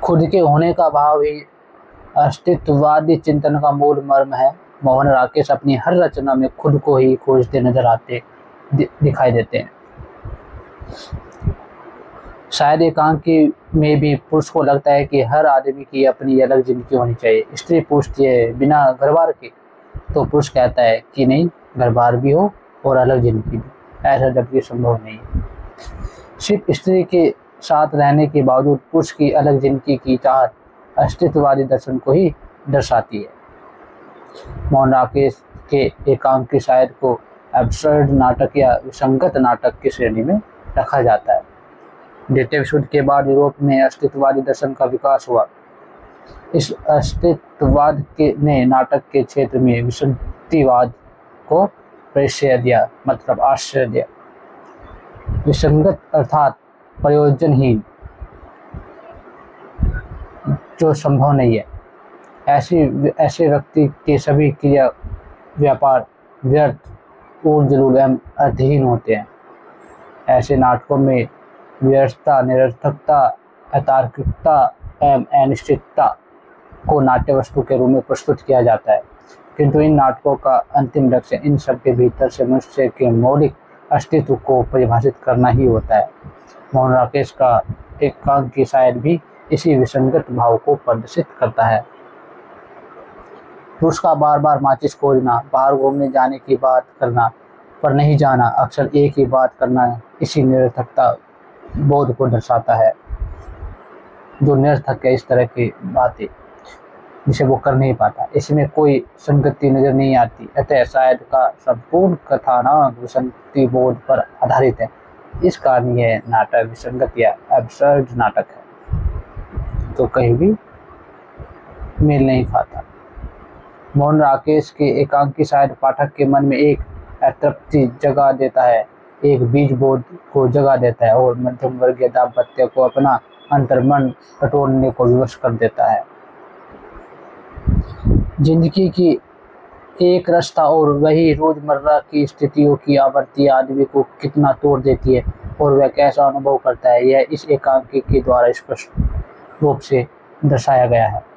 खुद के होने का भाव ही अस्तित्ववादी चिंतन का मूल मर्म है। मोहन राकेश अपनी हर रचना में खुद को ही खोजते नजर आते दिखाई देते हैं। शायद एकांकी में भी पुरुष को लगता है कि हर आदमी की अपनी अलग जिंदगी होनी चाहिए। स्त्री पूछती है बिना घर बार के, तो पुरुष कहता है कि नहीं, घर बार भी हो और अलग जिंदगी भी। ऐसा जबकि संभव नहीं है। सिर्फ स्त्री के साथ रहने के बावजूद पुरुष की अलग जिंदगी की चाहत अस्तित्ववादी दर्शन को ही दर्शाती है। मोहन राकेश के एकांकी शायद को एब्सर्ड नाटक या विसंगत नाटक की श्रेणी में रखा जाता है। द्वितीय विश्व युद्ध के बाद यूरोप में अस्तित्ववादी दर्शन का विकास हुआ। इस अस्तित्ववाद ने नाटक के क्षेत्र में विसंगतिवाद को प्रश्रय दिया, मतलब आश्रय दिया। विसंगत अर्थात प्रयोजनहीन, जो संभव नहीं है। ऐसे व्यक्ति के सभी क्रिया व्यापार व्यर्थ, ऊर्जलूल एवं अर्थहीन होते हैं। ऐसे नाटकों में व्यर्थता, निरर्थकता, अतार्किकता एवं अनिश्चितता को नाट्य वस्तु के रूप में प्रस्तुत किया जाता है। किंतु इन नाटकों का अंतिम लक्ष्य इन सब के भीतर से मनुष्य के मौलिक अस्तित्व को परिभाषित करना ही होता है। मोहन राकेश का एकांकी शायद भी इसी विसंगत भाव को प्रदर्शित करता है। पुरुष का बार बार माचिस खोजना, बाहर घूमने जाने की बात करना पर नहीं जाना, अक्सर एक ही बात करना, इसी निरर्थकता बोध को दर्शाता है। जो निरर्थक है इस तरह की बातें जिसे वो कर नहीं पाता, इसमें कोई संगति नजर नहीं आती। अतः शायद का संपूर्ण कथानक विसंगति बोध पर आधारित है। इस कारण यह नाटक विसंगत या एब्सर्ड नाटक है। तो कहीं भी मेल नहीं खाता। मौन राकेश के एकांकी शायद पाठक के मन में एक अतृप्ति जगा देता है, एक बीज बोध को जगा देता है और मध्यम वर्गीय दाम्पत्य को अपना अंतर्मन टटोलने को विवश कर देता है। जिंदगी की एक रास्ता और वही रोजमर्रा की स्थितियों की आवृत्ति आदमी को कितना तोड़ देती है और वह कैसा अनुभव करता है, यह इस एकांकी के द्वारा स्पष्ट रूप से दर्शाया गया है।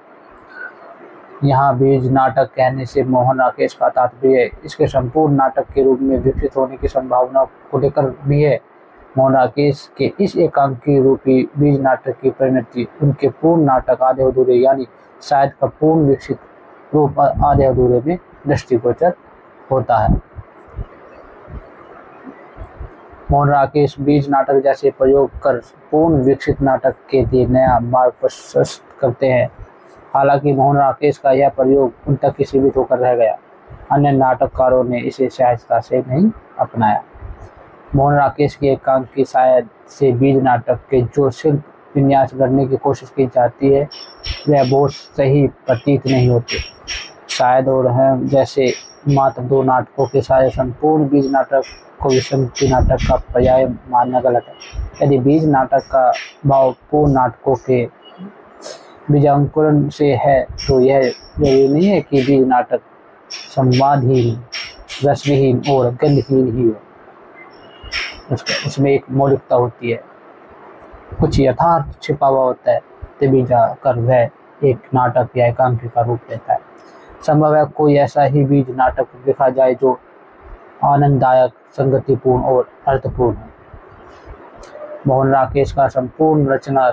यहाँ बीज नाटक कहने से मोहन राकेश का तात्पर्य इसके संपूर्ण नाटक के रूप में विकसित होने की संभावना को लेकर भी है। मोहन राकेश के इस एकांकी रूपी बीज नाटक की परिणति उनके पूर्ण नाटक आधे अधूरे यानी शायद का पूर्ण विकसित रूप आधे अधूरे में दृष्टिगोचर होता है। मोहन राकेश बीज नाटक जैसे प्रयोग कर पूर्ण विकसित नाटक के लिए नया मार्ग प्रशस्त करते हैं। हालांकि मोहन राकेश का यह प्रयोग उन तक ही सीमित होकर रह गया, अन्य नाटककारों ने इसे सहजता से नहीं अपनाया। मोहन राकेश की एकांकी शायद से बीज नाटक के जो शिल्प विन्यास करने की कोशिश की जाती है वह बहुत सही प्रतीत नहीं होते। शायद और हम जैसे मात्र 2 नाटकों के सारे संपूर्ण बीज नाटक को विषमती नाटक का पर्याय मानना गलत है। यदि बीज नाटक का भाव पूर्ण नाटकों के बीजांकुरण से है तो यह जरूरी नहीं है कि बीज नाटक संवादहीन, रसविहीन और गंधहीन ही हो। उसमें एक मौलिकता होती है, कुछ यथार्थ छिपा हुआ होता है, तभी जाकर वह एक नाटक या एकांकी का रूप लेता है। संभव है कोई ऐसा ही बीज नाटक लिखा जाए जो आनंददायक, संगतिपूर्ण और अर्थपूर्ण है। मोहन राकेश का संपूर्ण रचना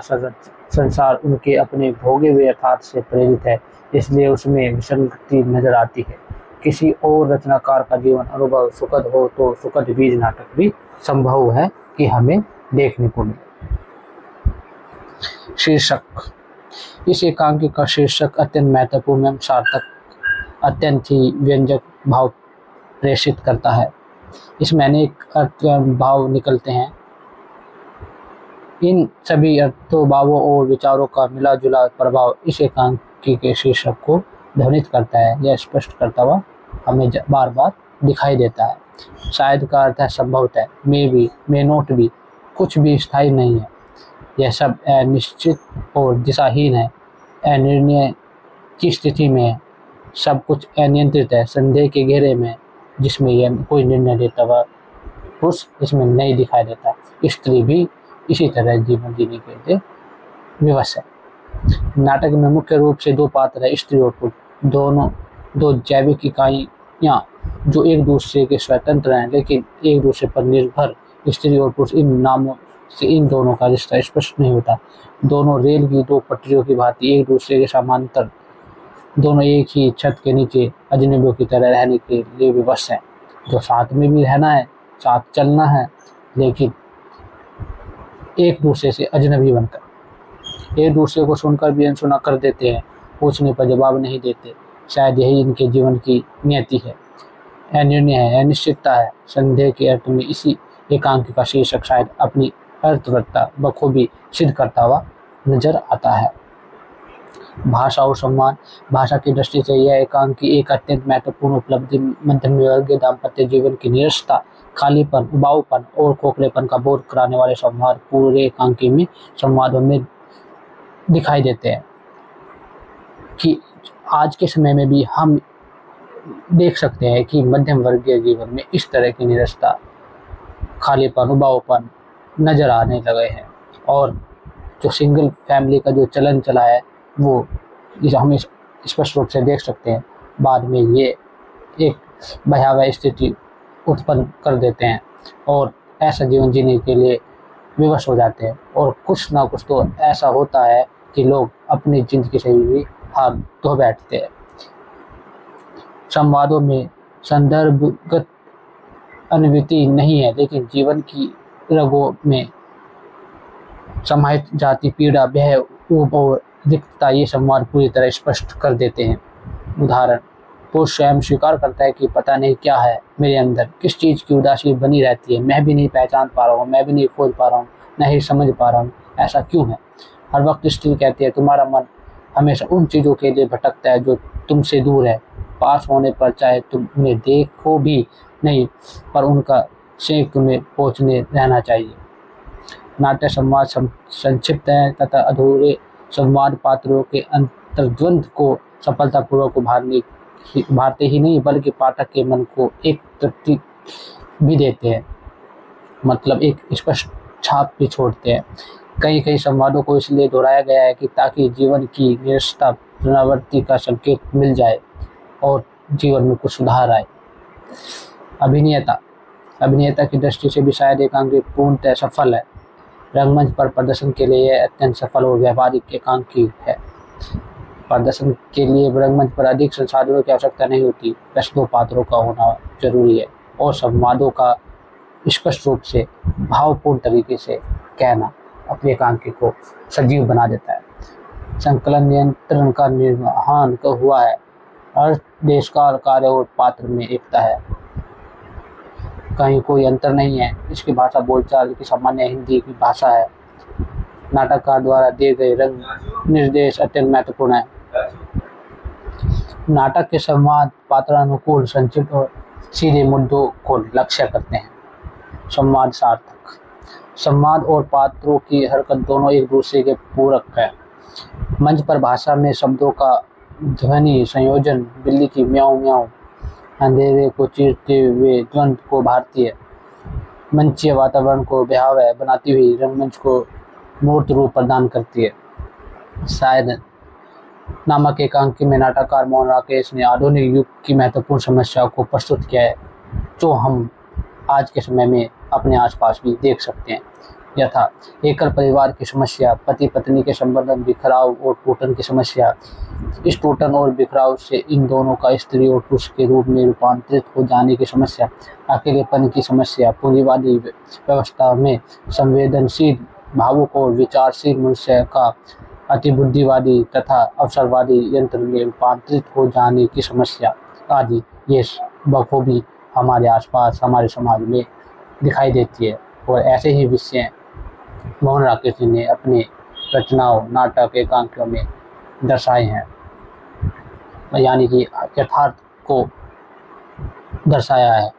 संसार उनके अपने भोगे हुए यथार्थ से प्रेरित है, इसलिए उसमें विसंगति नजर आती है। किसी और रचनाकार का जीवन अनुभव सुखद हो तो सुखद बीज नाटक भी संभव है कि हमें देखने को मिले। शीर्षक। इस एकांकी का शीर्षक अत्यंत महत्वपूर्ण एवं सार्थक, अत्यंत ही व्यंजक भाव प्रेषित करता है। इसमें अनेक अर्थ एवं भाव निकलते हैं। इन सभी अर्थों, भावों और विचारों का मिला जुला प्रभाव इस एकांकी के शीर्षक को ध्वनित करता है। यह स्पष्ट करता हुआ हमें बार बार दिखाई देता है। शायद का अर्थ है संभवतः, may be, may not be, कुछ भी स्थायी नहीं है। यह सब अनिश्चित और दिशाहीन है, अनिर्णय की स्थिति में है, सब कुछ अनियंत्रित है, संदेह के घेरे में, जिसमें यह कोई निर्णय लेता हुआ पुरुष इसमें नहीं दिखाई देता। स्त्री भी इसी तरह जीवन जीने के लिए विवश है। नाटक में मुख्य रूप से 2 पात्र है, स्त्री और पुरुष, दोनों 2 जैविक इकाइयाँ जो एक दूसरे के स्वतंत्र हैं लेकिन एक दूसरे पर निर्भर। स्त्री और पुरुष, इन नामों से इन दोनों का रिश्ता स्पष्ट नहीं होता। दोनों रेल की 2 पटरियों की भांति एक दूसरे के समांतर, दोनों एक ही छत के नीचे अजनबियों की तरह रहने के लिए विवश हैं। जो साथ में भी रहना है, साथ चलना है, लेकिन एक दूसरे से अजनबी बनकर, एक दूसरे को सुनकर भी अनसुना कर देते हैं, पूछने पर जवाब नहीं देते। शायद यही इनके जीवन की नियति है, अनिर्णय है, अनिश्चितता है। संदेह के अर्थ में इसी एकांकी का शीर्षक शायद अपनी अर्थवत्ता बखूबी सिद्ध करता हुआ नजर आता है। भाषा और सम्मान। भाषा की दृष्टि से यह एकांकी एक अत्यंत महत्वपूर्ण उपलब्धि मध्यम वर्गीय दाम्पत्य जीवन की निरसता, खालीपन, उबाऊपन और खोखलेपन का बोध कराने वाले संवाद पूरे एकांकी में संवादों में दिखाई देते हैं। कि आज के समय में भी हम देख सकते हैं कि मध्यम वर्गीय जीवन में इस तरह की निरसता, खालीपन, उबाऊपन नजर आने लगे हैं। और जो सिंगल फैमिली का जो चलन चला है वो हम स्पष्ट रूप से देख सकते हैं। बाद में ये एक भयावह स्थिति उत्पन्न कर देते हैं और ऐसा जीवन जीने के लिए विवश हो जाते हैं। और कुछ ना कुछ तो ऐसा होता है कि लोग अपनी जिंदगी से भी हाथ धो बैठते हैं। संवादों में संदर्भगत अनुभूति नहीं है, लेकिन जीवन की रगों में समाहित जाती पीड़ा, भय, ऊब और रिक्तता ये संवाद पूरी तरह स्पष्ट कर देते हैं। उदाहरण, पुरुष स्वयं स्वीकार करता है कि पता नहीं क्या है मेरे अंदर, किस चीज़ की उदासी बनी रहती है, मैं भी नहीं पहचान पा रहा हूँ, मैं भी नहीं खोज पा रहा हूँ, नहीं समझ पा रहा हूँ, ऐसा क्यों है। हर वक्त स्त्री कहती है तुम्हारा मन हमेशा उन चीज़ों के लिए भटकता है जो तुमसे दूर है, पास होने पर चाहे तुम उन्हें देखो भी नहीं, पर उनका सेंक तुम्हें पहुँचने रहना चाहिए। नाट्य संवाद संक्षिप्त हैं तथा अधूरे संवाद पात्रों के अंतर्द्वंद को सफलतापूर्वक उभारते ही नहीं बल्कि पाठक के मन को एक तृप्ति भी देते हैं, मतलब एक स्पष्ट छाप भी छोड़ते हैं। कई संवादों को इसलिए दोहराया गया है कि ताकि जीवन की निरस्ता पुनरावृत्ति का संकेत मिल जाए और जीवन में कुछ सुधार आए। अभिनेता की दृष्टि से भी शायद एकांकी पूर्णतः सफल है। रंगमंच पर प्रदर्शन के लिए यह अत्यंत सफल और व्यावहारिक एकांकी है। प्रदर्शन के लिए रंगमंच पर अधिक संसाधनों की आवश्यकता नहीं होती, बस 2 पात्रों का होना जरूरी है और संवादों का स्पष्ट रूप से भावपूर्ण तरीके से कहना अपनी एकांकी को सजीव बना देता है। संकलन नियंत्रण का निर्वहन हुआ है। अर्थ, देश काल, कार्य और पात्र में एकता है, कहीं कोई अंतर नहीं है। इसकी भाषा बोलचाल की सामान्य हिंदी की भाषा है। नाटककार द्वारा दिए गए रंग निर्देश अत्यंत महत्वपूर्ण है। नाटक के संवाद पात्रानुकूल, संक्षिप्त और सीधे मुद्दों को लक्ष्य करते हैं। संवाद सार्थक। संवाद और पात्रों की हरकत दोनों एक दूसरे के पूरक है। मंच पर भाषा में शब्दों का ध्वनि संयोजन बिल्ली की म्याऊं म्याऊं अंधेरे को चीरते हुए द्वंद को भारती है। मंचीय वातावरण को भयावह बनाती हुई रंगमंच को मूर्त रूप प्रदान करती है। शायद नामक एकांकी में नाटककार मोहन राकेश ने आधुनिक युग की महत्वपूर्ण समस्याओं को प्रस्तुत किया है, जो हम आज के समय में अपने आसपास भी देख सकते हैं, यथा एकल परिवार की समस्या, पति पत्नी के संबंध में बिखराव और टूटन की समस्या। इस टूटन और बिखराव से इन दोनों का स्त्री और पुरुष के रूप में रूपांतरित हो जाने की समस्या, अकेलेपन की समस्या, पूंजीवादी व्यवस्था में संवेदनशील, भावुक और विचारशील मनुष्य का अतिबुद्धिवादी तथा अवसरवादी यंत्र में रूपांतरित हो जाने की समस्या आदि, ये बखूबी हमारे आसपास हमारे समाज में दिखाई देती है। और ऐसे ही विषय मोहन राकेश जी ने अपनी रचनाओं, नाटक, एकांकियों में दर्शाए हैं, यानी कि यथार्थ को दर्शाया है।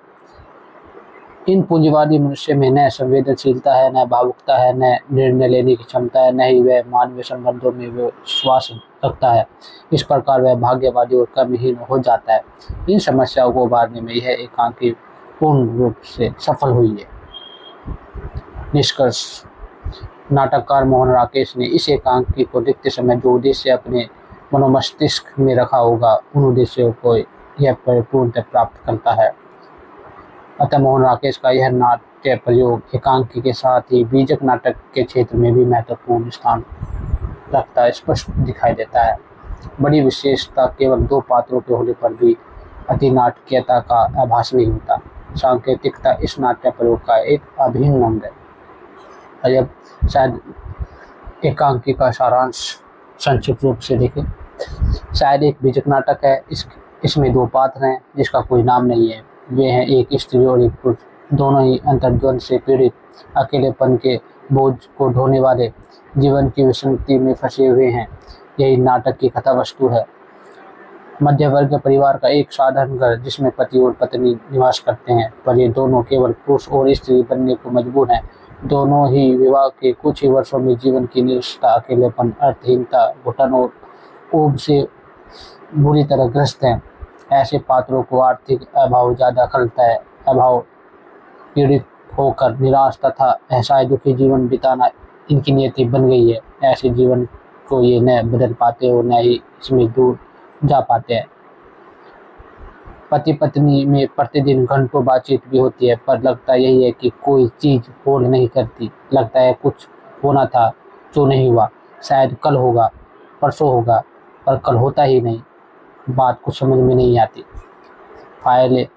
इन पूंजीवादी मनुष्य में न संवेदनशीलता है, न भावुकता है, न निर्णय लेने की क्षमता है, न ही वह मानवीय संबंधों में विश्वास रखता है। इस प्रकार वह भाग्यवादी और कर्महीन हो जाता है। इन समस्याओं को उभारने में यह एकांकी पूर्ण रूप से सफल हुई है। निष्कर्ष, नाटककार मोहन राकेश ने इस एकांकी को लिखते समय जो उद्देश्य अपने मनोमस्तिष्क में रखा होगा, उन उद्देश्यों को यह परिपूर्णतः प्राप्त करता है। अतः मोहन राकेश का यह नाट्य प्रयोग एकांकी के साथ ही बीजक नाटक के क्षेत्र में भी महत्वपूर्ण स्थान रखता है, स्पष्ट दिखाई देता है। बड़ी विशेषता केवल 2 पात्रों के होने पर भी अति नाटकीयता का आभास नहीं होता। सांकेतिकता इस नाट्य प्रयोग का एक अभिन्न अंग है। अब शायद एकांकी का सारांश संक्षिप्त रूप से देखें। शायद एक बीजक नाटक है। इसमें 2 पात्र हैं जिसका कोई नाम नहीं है। वे हैं एक स्त्री और एक पुरुष, दोनों ही अंतर्द्वंद से पीड़ित, अकेलेपन के बोझ को ढोने वाले, जीवन की विसंगति में फंसे हुए हैं। यही नाटक की कथा वस्तु है। मध्य वर्ग परिवार का एक साधारण घर जिसमें पति और पत्नी निवास करते हैं, पर ये दोनों केवल पुरुष और स्त्री बनने को मजबूर हैं। दोनों ही विवाह के कुछ ही वर्षों में जीवन की निराशा, अकेलेपन, अर्थहीनता, घुटन और ऊब से बुरी तरह ग्रस्त हैं। ऐसे पात्रों को आर्थिक अभाव ज़्यादा खलता है। अभाव पीड़ित होकर निराश तथा असहाय दुखी जीवन बिताना इनकी नियति बन गई है। ऐसे जीवन को ये न बदल पाते और न ही इसमें दूर जा पाते हैं। पति पत्नी में प्रतिदिन घंटों बातचीत भी होती है, पर लगता यही है कि कोई चीज़ होल्ड नहीं करती। लगता है कुछ होना था जो नहीं हुआ, शायद कल होगा, परसों होगा, पर कल होता ही नहीं। बात कुछ समझ में नहीं आती। फाइलें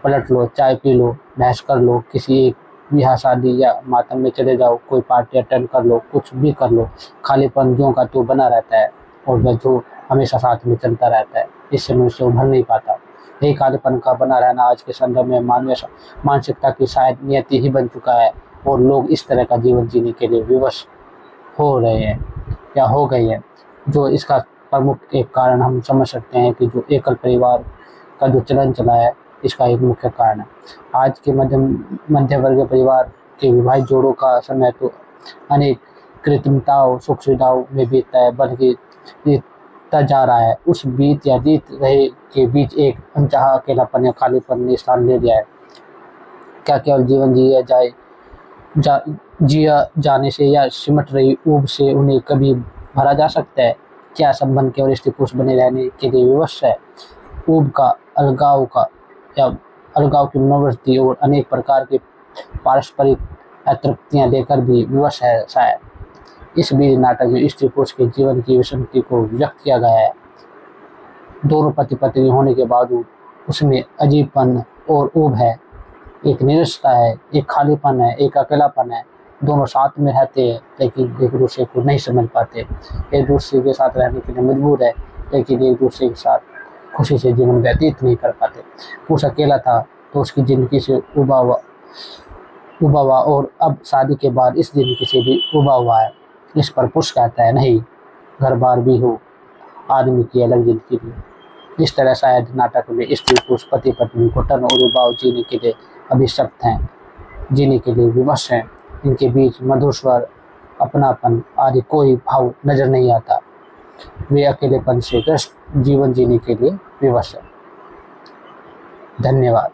पलट लो, चाय पी लो, बहस कर लो, किसी एक ब्याह शादी या मातम में चले जाओ, कोई पार्टी अटेंड कर लो, कुछ भी कर लो, खालीपन ज्यों का त्यों बना रहता है और वह जो हमेशा साथ में चलता रहता है, इससे मनुष्य उभर नहीं पाता। यही खालीपन का बना रहना आज के संदर्भ में मानवीय मानसिकता की शायद नियति ही बन चुका है और लोग इस तरह का जीवन जीने के लिए विवश हो रहे हैं या हो गई है। जो इसका प्रमुख एक कारण हम समझ सकते हैं कि जो एकल परिवार का जो चलन चला है, इसका एक मुख्य कारण है। आज के मध्य वर्गीय परिवार के विवाहित जोड़ों का समय तो अनेक कृत्रिमताओं सुख सुविधाओं में बीतता है, बल्कि बीतता जा रहा है। उस बीत या बीत रहे के बीच एक अनचाहा अकेलापन या खालीपन ने स्थान ले लिया है। क्या केवल जीवन जिया जाने से या सिमट रही ऊब से उन्हें कभी भरा जा सकता है? क्या संबंध केवल स्त्री पुरुष बने रहने के लिए विवश है? ऊब का या अलगाव की मनोवृत्ति और अनेक प्रकार के पारस्परिक अतृप्तियां लेकर भी विवश है शायद। इस बीच नाटक में स्त्री पुरुष के जीवन की विषमति को व्यक्त किया गया है। दोनों पति पत्नी होने के बावजूद उसमें अजीबपन और ऊब है, एक निरसता है, एक खालीपन है, एक अकेलापन है। दोनों साथ में रहते हैं लेकिन एक दूसरे को नहीं समझ पाते। एक दूसरे के साथ रहने के लिए मजबूर है लेकिन एक दूसरे के साथ खुशी से जीवन व्यतीत नहीं कर पाते। पुरुष अकेला था तो उसकी ज़िंदगी से उबा हुआ और अब शादी के बाद इस ज़िंदगी से भी उबा हुआ है। इस पर पुरुष कहता है, नहीं, घर बार भी हो, आदमी की अलग ज़िंदगी भी। इस तरह शायद नाटक में स्त्री पुरुष पति पत्नी घुटन और उबाव जीने के लिए अभिशप्त हैं, जीने के लिए विवश हैं। इनके बीच मधुर स्वर, अपनापन आदि कोई भाव नजर नहीं आता। वे अकेलेपन से ग्रस्त जीवन जीने के लिए विवश हैं। धन्यवाद।